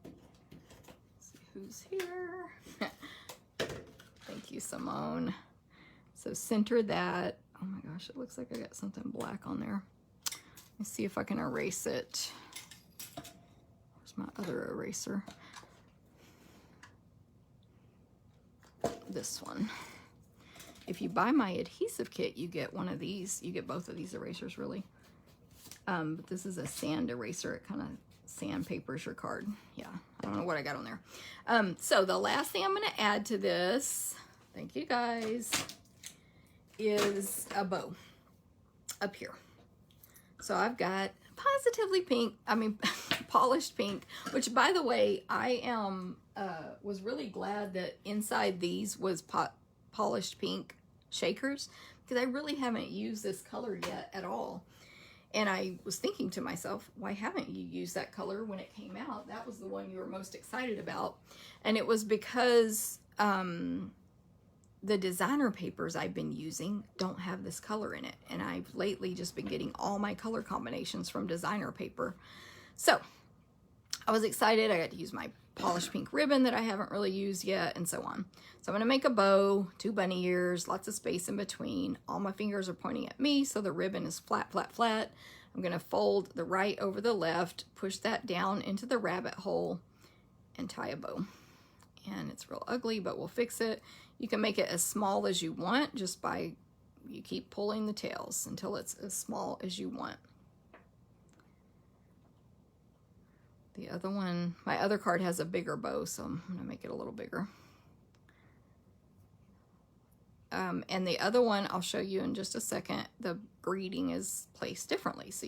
Let's see who's here. Thank you, Simone. So center that. Oh my gosh, it looks like I got something black on there. Let me see if I can erase it. My other eraser. This one. If you buy my adhesive kit, you get one of these. You get both of these erasers, really. But this is a sand eraser. It kind of sandpapers your card. Yeah, I don't know what I got on there. So the last thing I'm going to add to this, thank you guys, is a bow up here. So I've got positively pink, polished pink, which by the way, I was really glad that inside these was polished pink shakers, because I really haven't used this color yet at all. And I was thinking to myself, why haven't you used that color when it came out? That was the one you were most excited about. And it was because the designer papers I've been using don't have this color in it. And I've lately just been getting all my color combinations from designer paper. So I was excited. I got to use my polished pink ribbon that I haven't really used yet, and so on. So I'm going to make a bow, 2 bunny ears, lots of space in between. All my fingers are pointing at me, so the ribbon is flat, flat, flat. I'm going to fold the right over the left, push that down into the rabbit hole, and tie a bow. And it's real ugly, but we'll fix it. You can make it as small as you want just by, you keep pulling the tails until it's as small as you want. The other one, my other card has a bigger bow, so I'm going to make it a little bigger. And the other one, I'll show you in just a second, the greeting is placed differently. So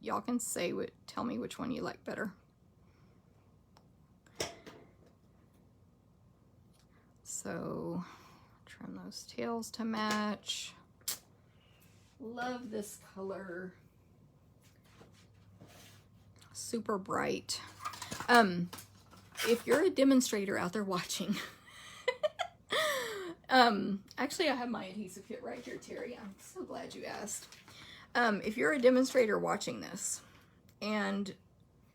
y'all can say tell me which one you like better. So trim those tails to match. Love this color. Super bright. If you're a demonstrator out there watching, actually I have my adhesive kit right here, Terry. I'm so glad you asked. If you're a demonstrator watching this, and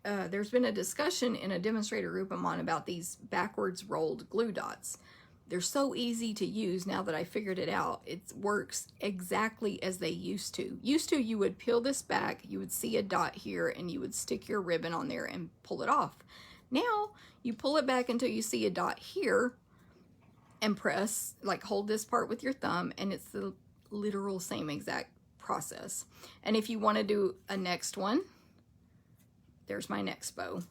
there's been a discussion in a demonstrator group I'm on about these backwards rolled glue dots. They're so easy to use now that I figured it out. It works exactly as they used to. Used to, you would peel this back, you would see a dot here, and you would stick your ribbon on there and pull it off. Now, you pull it back until you see a dot here and press, like hold this part with your thumb, and it's the literal same exact process. And if you want to do a next one, there's my next bow.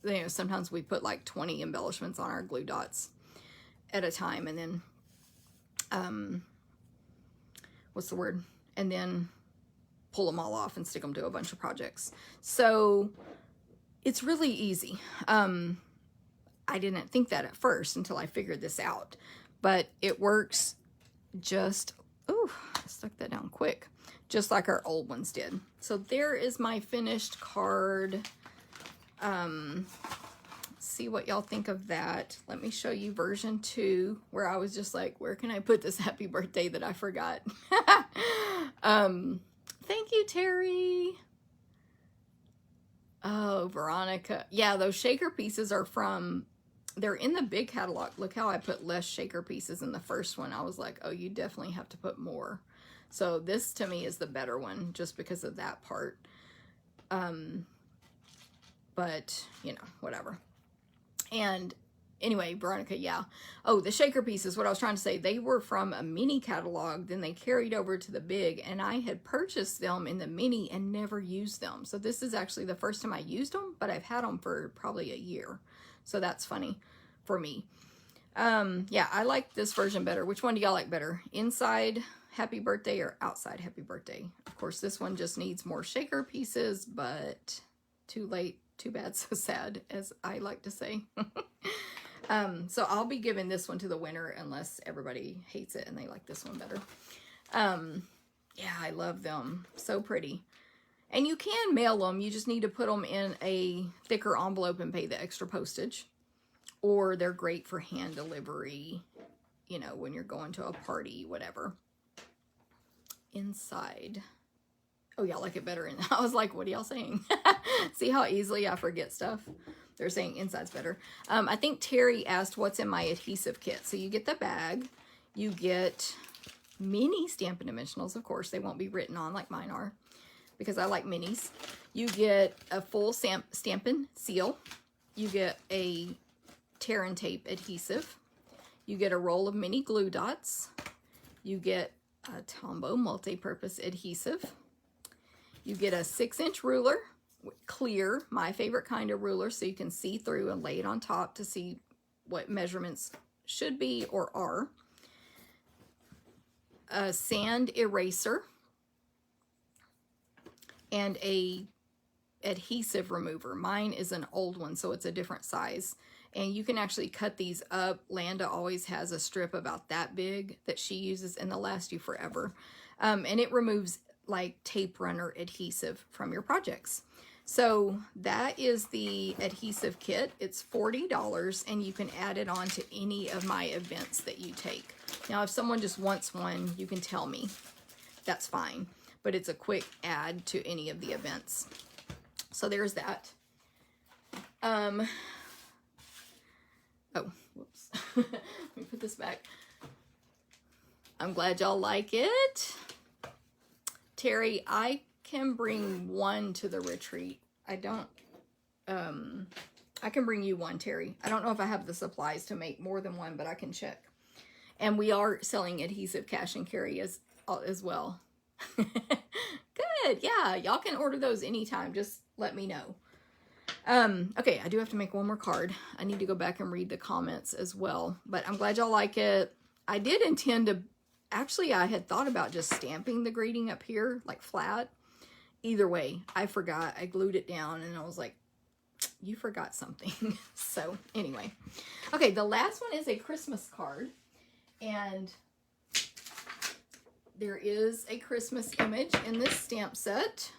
You know, sometimes we put like 20 embellishments on our glue dots at a time, and then what's the word, and then pull them all off and stick them to a bunch of projects. So it's really easy. I didn't think that at first until I figured this out, but it works just, ooh, I stuck that down quick, just like our old ones did. So there is my finished card. See what y'all think of that. Let me show you version 2, where I was just like, where can I put this happy birthday that I forgot? Thank you, Terry. Oh, Veronica. Yeah, those shaker pieces are from, they're in the big catalog. Look how I put less shaker pieces in the first one. I was like, oh, you definitely have to put more. So this to me is the better one just because of that part. But, you know, whatever. And anyway, Veronica, yeah. Oh, the shaker pieces, what I was trying to say, they were from a mini catalog, then they carried over to the big, and I had purchased them in the mini and never used them. So this is actually the first time I used them, but I've had them for probably a year. So that's funny for me. Yeah, I like this version better. Which one do y'all like better? Inside happy birthday or outside happy birthday? Of course, this one just needs more shaker pieces, but too late. Too bad, so sad, as I like to say. So I'll be giving this one to the winner unless everybody hates it and they like this one better. Yeah, I love them. So pretty. And you can mail them. You just need to put them in a thicker envelope and pay the extra postage. Or they're great for hand delivery, you know, when you're going to a party, whatever. Inside. Oh, y'all like it better. And I was like, what are y'all saying? See how easily I forget stuff? They're saying inside's better. I think Terry asked what's in my adhesive kit. So you get the bag. You get mini Stampin' Dimensionals, of course. They won't be written on like mine are because I like minis. You get a full Stampin' seal. You get a tear and tape adhesive. You get a roll of mini glue dots. You get a Tombow multi-purpose adhesive. You get a 6-inch ruler, clear, my favorite kind of ruler, so you can see through and lay it on top to see what measurements should be or are. A sand eraser and a adhesive remover. Mine is an old one, so it's a different size. And you can actually cut these up. Landa always has a strip about that big that she uses, and they'll last you forever. And it removes like tape runner adhesive from your projects. So that is the adhesive kit. It's $40 and you can add it on to any of my events that you take. Now, if someone just wants one, you can tell me. That's fine. But it's a quick add to any of the events. So there's that. Oh, whoops. Let me put this back. I'm glad y'all like it. Terry, I can bring one to the retreat. I don't, I can bring you one, Terry. I don't know if I have the supplies to make more than one, but I can check. And we are selling adhesive cash and carry as well. Good. Yeah, y'all can order those anytime. Just let me know. Okay, I do have to make one more card. I need to go back and read the comments as well. But I'm glad y'all like it. I did intend to, actually I had thought about just stamping the greeting up here, like flat. Either way, I forgot. I glued it down and I was like, you forgot something. So anyway. Okay, the last one is a Christmas card. And there is a Christmas image in this stamp set.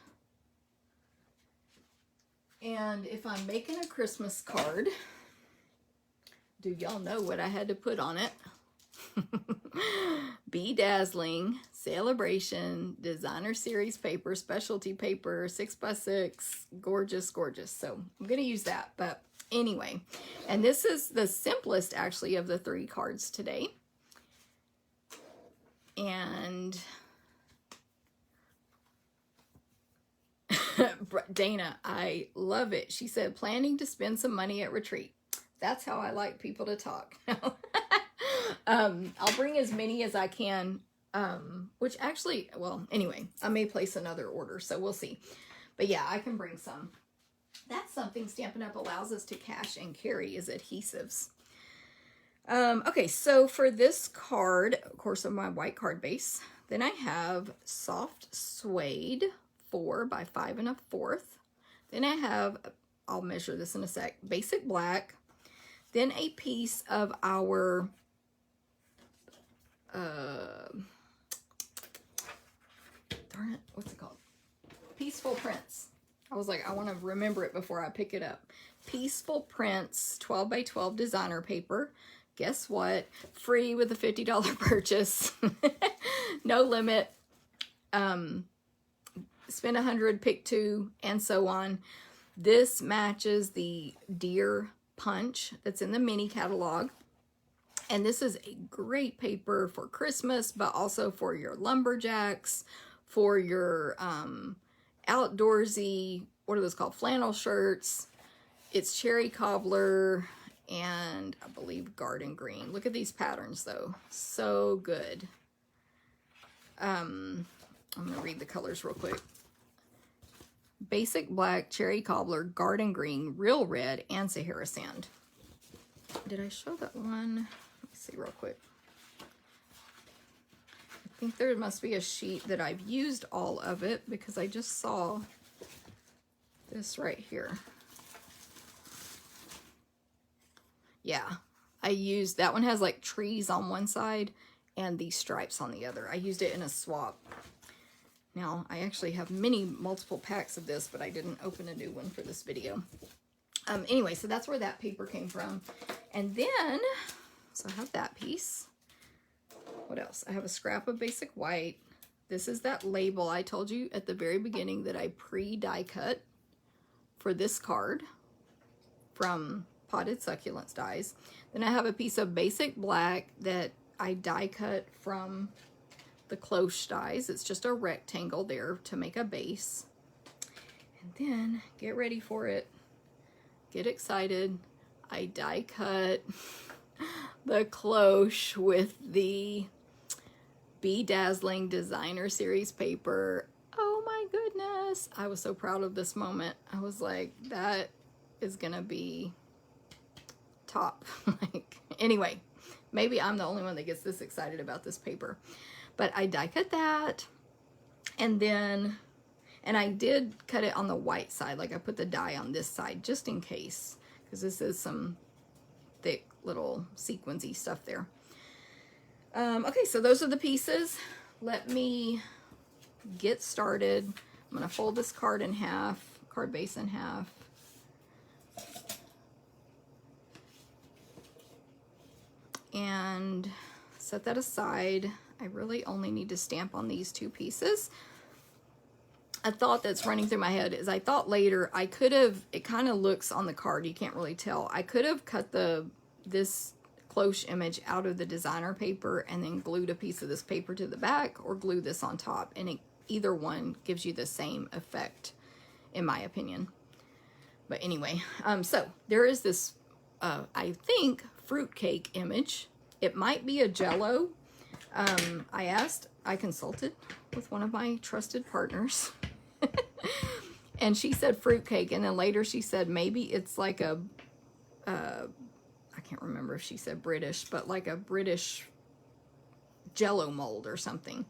And if I'm making a Christmas card, do y'all know what I had to put on it? Be Dazzling, Celebration, Designer Series paper, specialty paper, 6x6, gorgeous, gorgeous. So I'm going to use that. But anyway, and this is the simplest actually of the 3 cards today. And Dana, I love it. She said, planning to spend some money at retreat. That's how I like people to talk. I'll bring as many as I can, which actually, well, anyway, I may place another order, so we'll see. But yeah, I can bring some. That's something Stampin' Up! Allows us to cash and carry is adhesives. Okay, so for this card, of course, on my white card base, then I have Soft Suede 4 by 5 1/4. Then I have, I'll measure this in a sec, Basic Black. Then a piece of our darn it, what's it called? Peaceful Prints. I was like, I want to remember it before I pick it up. Peaceful Prints 12 by 12 designer paper. Guess what? Free with a $50 purchase. No limit. Spend 100, pick 2, and so on. This matches the Deer Punch that's in the mini catalog. And this is a great paper for Christmas, but also for your lumberjacks, for your outdoorsy, what are those called? Flannel shirts. It's cherry cobbler and I believe garden green. Look at these patterns though. So good. I'm going to read the colors real quick. Basic Black, Cherry Cobbler, Garden Green, Real Red, and Sahara Sand. Did I show that one? Let me see real quick. I think there must be a sheet that I've used all of it because I just saw this right here. Yeah, I used, that one has like trees on one side and these stripes on the other. I used it in a swap. Now, I actually have multiple packs of this, but I didn't open a new one for this video. Anyway, so that's where that paper came from. And then, so I have that piece. What else? I have a scrap of Basic White. This is that label I told you at the very beginning that I pre-die cut for this card from Potted Succulents Dies. Then I have a piece of Basic Black that I die cut from the Cloche dies. It's just a rectangle there to make a base. And then, get ready for it. Get excited. I die cut the Cloche with the Be Dazzling Designer Series paper. Oh my goodness. I was so proud of this moment. I was like, that is gonna be top. Like, anyway, maybe I'm the only one that gets this excited about this paper. But I die cut that, and then, and I did cut it on the white side, like I put the die on this side just in case, because this is some thick little sequencey stuff there. Okay, so those are the pieces. Let me get started. I'm gonna fold this card in half, card base in half. And set that aside. I really only need to stamp on these 2 pieces. A thought that's running through my head is I thought later I could have, it kind of looks on the card, you can't really tell. I could have cut this Cloche image out of the designer paper and then glued a piece of this paper to the back or glue this on top. And either one gives you the same effect, in my opinion. But anyway, so there is this, I think, fruitcake image. It might be a Jell-O. I consulted with one of my trusted partners. And she said fruitcake, and then later she said maybe it's like a, I can't remember if she said British, but like a British Jell-O mold or something.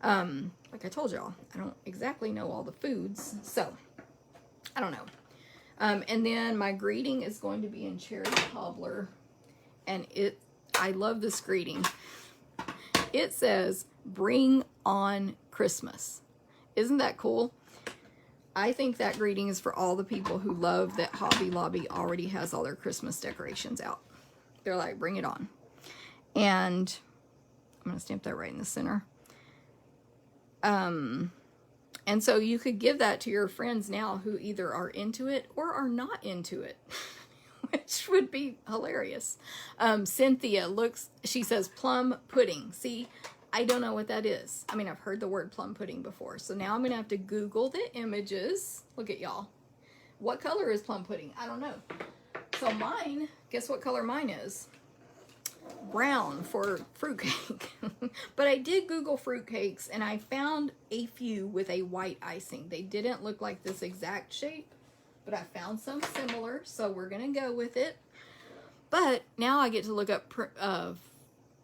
Like I told y'all, I don't exactly know all the foods, so I don't know. And then my greeting is going to be in cherry cobbler, and I love this greeting. It says, "Bring on Christmas." Isn't that cool? I think that greeting is for all the people who love that Hobby Lobby already has all their Christmas decorations out. They're like, bring it on. And I'm going to stamp that right in the center. And so you could give that to your friends now who either are into it or are not into it, which would be hilarious. Cynthia she says plum pudding. See, I don't know what that is. I mean, I've heard the word plum pudding before. So now I'm going to have to Google the images. Look at y'all. What color is plum pudding? I don't know. So mine, guess what color mine is? Brown for fruitcake. But I did Google fruitcakes, and I found a few with a white icing. They didn't look like this exact shape, but I found some similar, so we're going to go with it. But now I get to look up,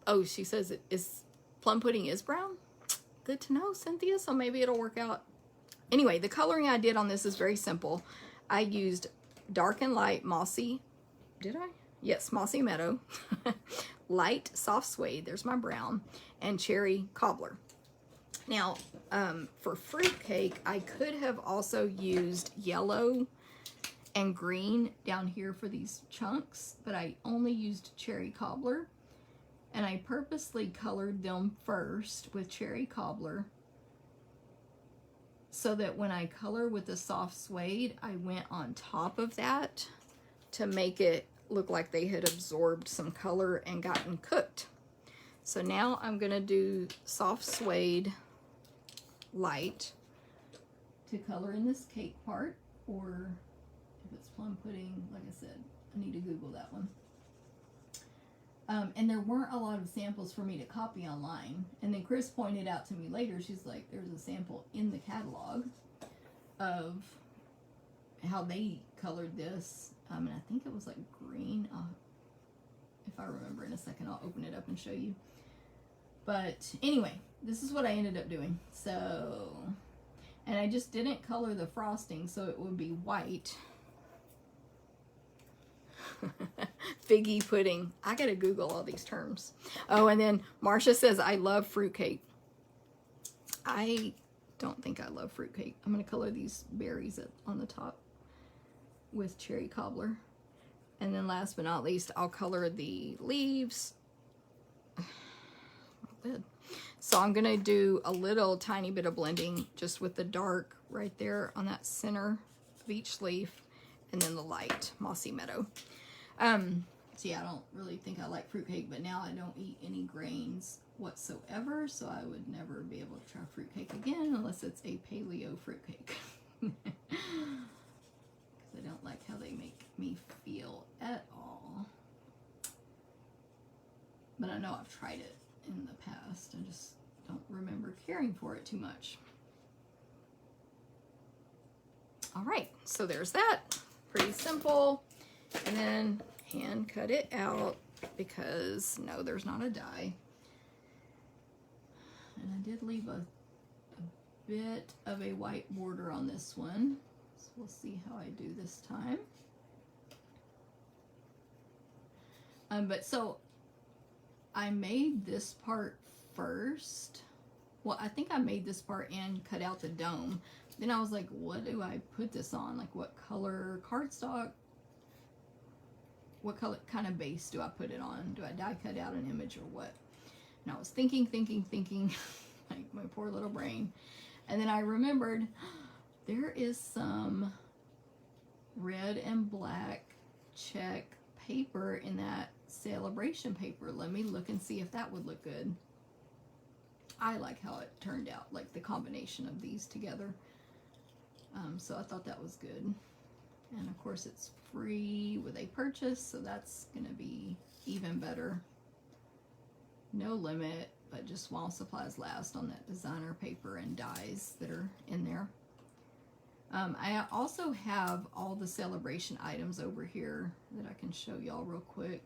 oh, she says plum pudding is brown. Good to know, Cynthia, so maybe it'll work out. Anyway, the coloring I did on this is very simple. I used dark and light mossy, did I? Yes, mossy meadow, light soft suede, there's my brown, and cherry cobbler. Now, for fruitcake, I could have also used yellow and green down here for these chunks, but I only used cherry cobbler. And I purposely colored them first with cherry cobbler so that when I color with the soft suede, I went on top of that to make it look like they had absorbed some color and gotten cooked. So now I'm going to do soft suede light to color in this cake part, or if it's plum pudding, like I said, I need to Google that one. And there weren't a lot of samples for me to copy online. And then Chris pointed out to me later, she's like, there's a sample in the catalog of how they colored this. And I think it was like green. If I remember in a second, I'll open it up and show you. But anyway, this is what I ended up doing. So, and I just didn't color the frosting, so it would be white. Figgy pudding. I gotta Google all these terms. Oh, and then Marcia says, I love fruitcake. I don't think I love fruitcake. I'm gonna color these berries on the top with cherry cobbler. And then last but not least, I'll color the leaves. So I'm gonna do a little tiny bit of blending just with the dark right there on that center of each leaf, and then the light mossy meadow. So yeah, I don't really think I like fruitcake, but now I don't eat any grains whatsoever, so I would never be able to try fruitcake again unless it's a paleo fruitcake. Because I don't like how they make me feel at all. But I know I've tried it in the past. I just don't remember caring for it too much. All right, so there's that. Pretty simple. And then hand cut it out because no, there's not a die. And I did leave a bit of a white border on this one. So we'll see how I do this time. But so I made this part first. Well, I think I made this part and cut out the dome. Then I was like, what do I put this on? Like what color cardstock? What color kind of base do I put it on? Do I die cut out an image or what? And I was thinking, like my poor little brain. And then I remembered there is some red and black check paper in that celebration paper. Let me look and see if that would look good. I like how it turned out, like the combination of these together. So I thought that was good. And of course it's free with a purchase, so that's gonna be even better. No limit, but just while supplies last on that designer paper and dies that are in there. I also have all the celebration items over here that I can show y'all real quick.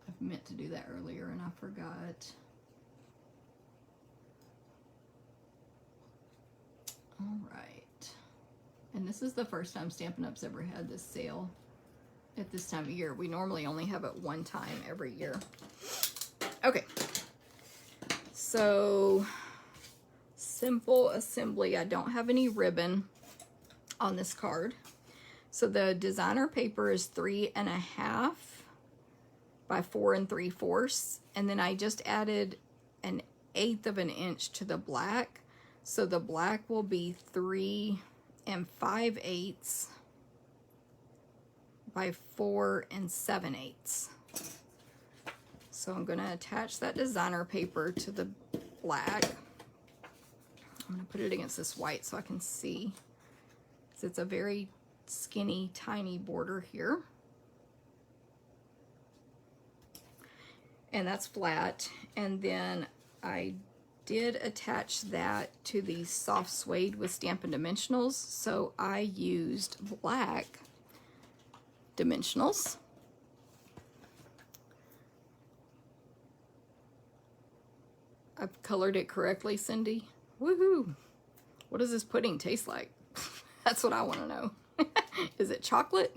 I've meant to do that earlier and I forgot. All right. And this is the first time Stampin' Up's ever had this sale at this time of year. We normally only have it one time every year. Okay. So, simple assembly. I don't have any ribbon on this card. So the designer paper is 3.5 by 4 3/4, and then I just added 1/8 of an inch to the black. So the black will be 3 5/8 by 4 7/8. So I'm going to attach that designer paper to the black. I'm going to put it against this white so I can see. So it's a very skinny, tiny border here. And that's flat. And then I did attach that to the soft suede with Stampin' Dimensionals. So I used black dimensionals. I've colored it correctly, Cindy. Woohoo! What does this pudding taste like? That's what I want to know. Is it chocolate?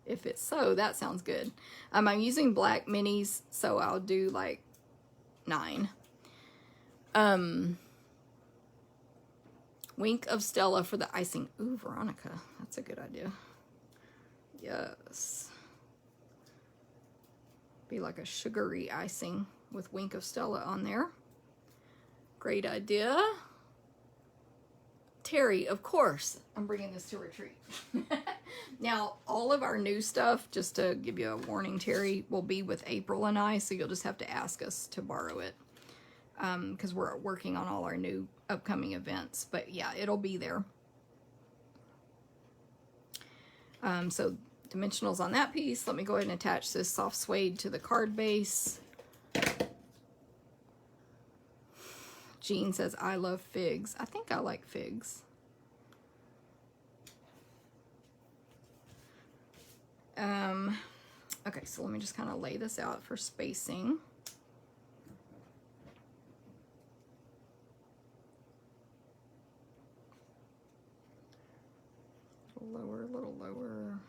If it's so, that sounds good. I'm using black minis, so I'll do like 9. Wink of Stella for the icing. Ooh, Veronica. That's a good idea. Yes. Be like a sugary icing with Wink of Stella on there. Great idea. Terry, of course, I'm bringing this to retreat. Now, all of our new stuff, just to give you a warning, Terry, will be with April and I, so you'll just have to ask us to borrow it. Because we're working on all our new upcoming events. But yeah, it'll be there. So dimensionals on that piece. Let me go ahead and attach this soft suede to the card base. Jean says, I love figs. I think I like figs. Okay, so let me just kind of lay this out for spacing. A little lower.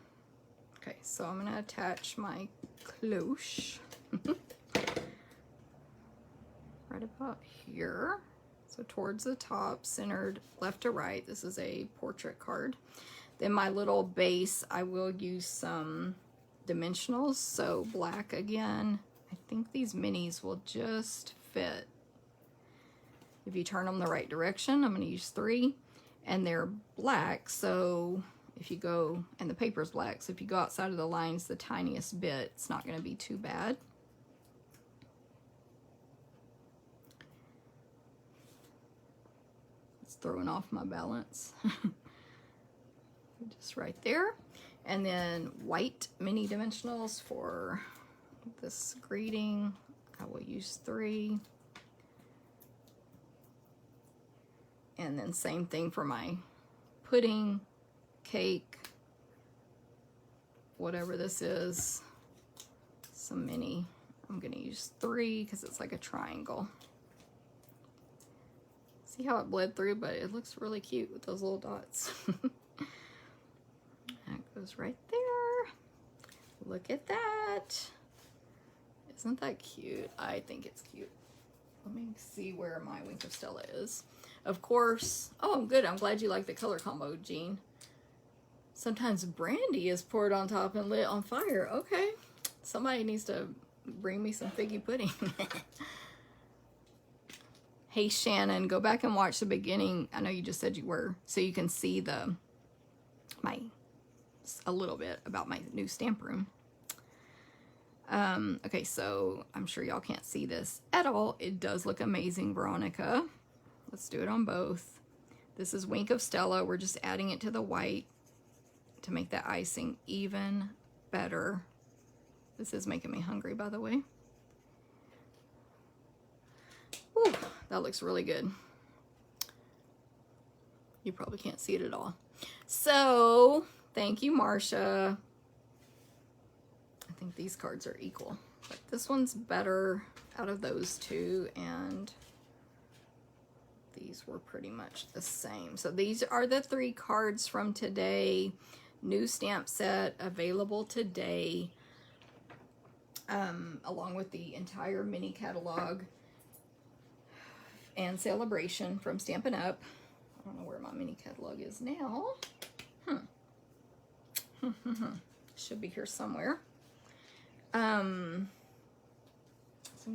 Okay, so I'm going to attach my cloche. Right about here. So towards the top, centered left to right. This is a portrait card. Then my little base, I will use some dimensionals. So black again. I think these minis will just fit. If you turn them the right direction, I'm going to use 3. And they're black, so if you go, and the paper's black, so if you go outside of the lines the tiniest bit, it's not going to be too bad. It's throwing off my balance. Just right there. And then white mini dimensionals for this greeting. I will use 3. And then same thing for my pudding, cake, whatever this is, some mini. I'm gonna use 3 because it's like a triangle. See how it bled through, but it looks really cute with those little dots. That goes right there. Look at that. Isn't that cute? I think it's cute. Let me see where my Wink of Stella is. Of course. Oh, good. I'm glad you like the color combo, Jean. Sometimes brandy is poured on top and lit on fire. Okay. Somebody needs to bring me some figgy pudding. Hey, Shannon, go back and watch the beginning. I know you just said you were, so you can see a little bit about my new stamp room. Okay, so I'm sure y'all can't see this at all. It does look amazing, Veronica. Let's do it on both. This is Wink of Stella. We're just adding it to the white to make that icing even better. This is making me hungry, by the way. Whew, that looks really good. You probably can't see it at all. So, thank you, Marcia. I think these cards are equal, but this one's better out of those two, and these were pretty much the same. So these are the 3 cards from today. New stamp set available today, along with the entire mini catalog and celebration from Stampin' Up. I don't know where my mini catalog is now. Should be here somewhere. Seemed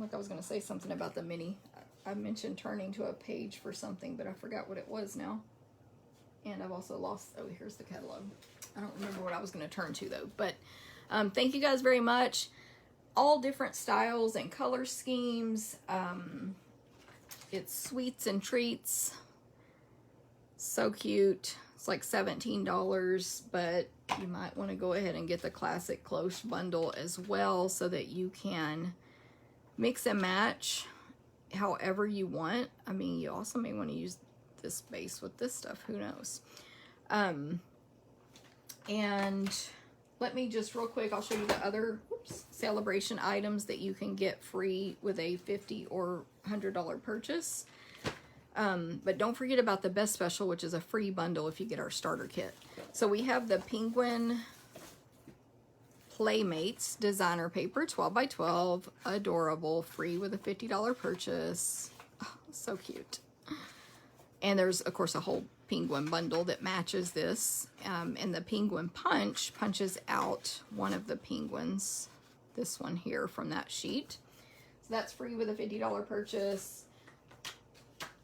like I was going to say something about the mini. I mentioned turning to a page for something, but I forgot what it was now. And I've also lost, oh, here's the catalog. I don't remember what I was going to turn to, though. But thank you guys very much. All different styles and color schemes. It's sweets and treats. So cute. It's like $17, but you might want to go ahead and get the Classic Cloche Bundle as well, so that you can mix and match however you want. I mean, you also may want to use this base with this stuff, who knows. And let me just real quick, I'll show you the other celebration items that you can get free with a $50 or $100 purchase. But don't forget about the best special, which is a free bundle if you get our starter kit. So we have the Penguin Playmates designer paper, 12 by 12, adorable, free with a $50 purchase. Oh, so cute. And there's, of course, a whole penguin bundle that matches this. And the penguin punch punches out one of the penguins, this one here, from that sheet. So that's free with a $50 purchase.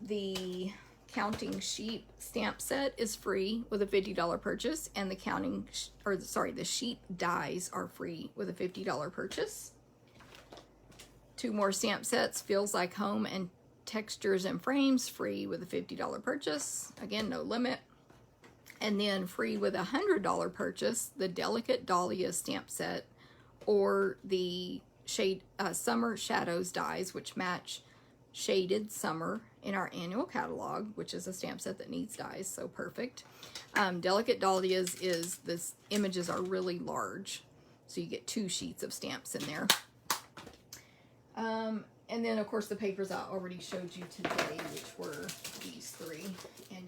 The counting sheep stamp set is free with a $50 purchase, and the the sheep dies are free with a $50 purchase. 2 more stamp sets, Feels Like Home and Textures and Frames, free with a $50 purchase. Again, no limit. And then free with a $100 purchase, the Delicate Dahlia stamp set, or the Summer Shadows dies, which match Shaded Summer in our annual catalog, which is a stamp set that needs dies, so perfect. Delicate Dahlias is, this images are really large, so you get 2 sheets of stamps in there. And then, of course, the papers I already showed you today, which were these 3, and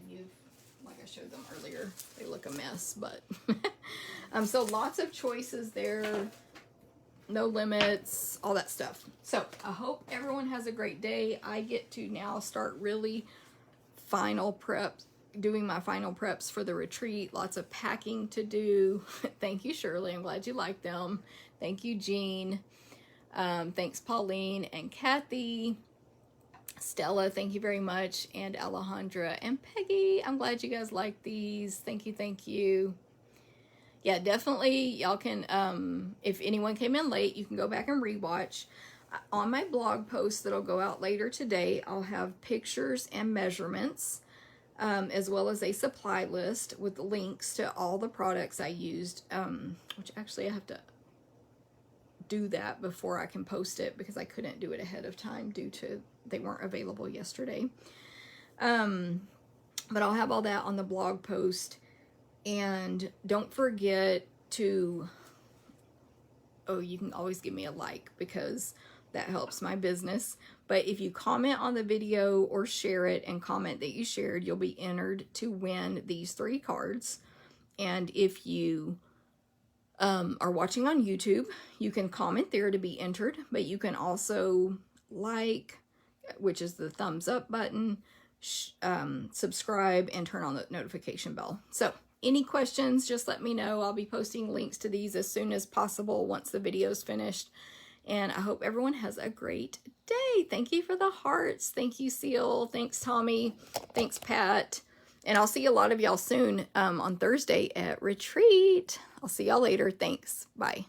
like I showed them earlier, they look a mess, but so lots of choices there. No limits, all that stuff. So I hope everyone has a great day. I get to now start really doing my final preps for the retreat. Lots of packing to do. Thank you, Shirley. I'm glad you liked them. Thank you, Jean. Thanks, Pauline and Kathy. Stella, thank you very much. And Alejandra and Peggy. I'm glad you guys like these. Thank you, thank you. Yeah, definitely, y'all can, if anyone came in late, you can go back and rewatch. On my blog post that'll go out later today, I'll have pictures and measurements, as well as a supply list with links to all the products I used, which actually I have to do that before I can post it, because I couldn't do it ahead of time due to they weren't available yesterday. But I'll have all that on the blog post. And don't forget to, you can always give me a like, because that helps my business. But if you comment on the video or share it and comment that you shared, you'll be entered to win these 3 cards. And if you are watching on YouTube, you can comment there to be entered, but you can also like, which is the thumbs up button, subscribe, and turn on the notification bell. So any questions, just let me know. I'll be posting links to these as soon as possible once the video's finished. And I hope everyone has a great day. Thank you for the hearts. Thank you, Seal. Thanks, Tommy. Thanks, Pat. And I'll see a lot of y'all soon on Thursday at Retreat. I'll see y'all later. Thanks. Bye.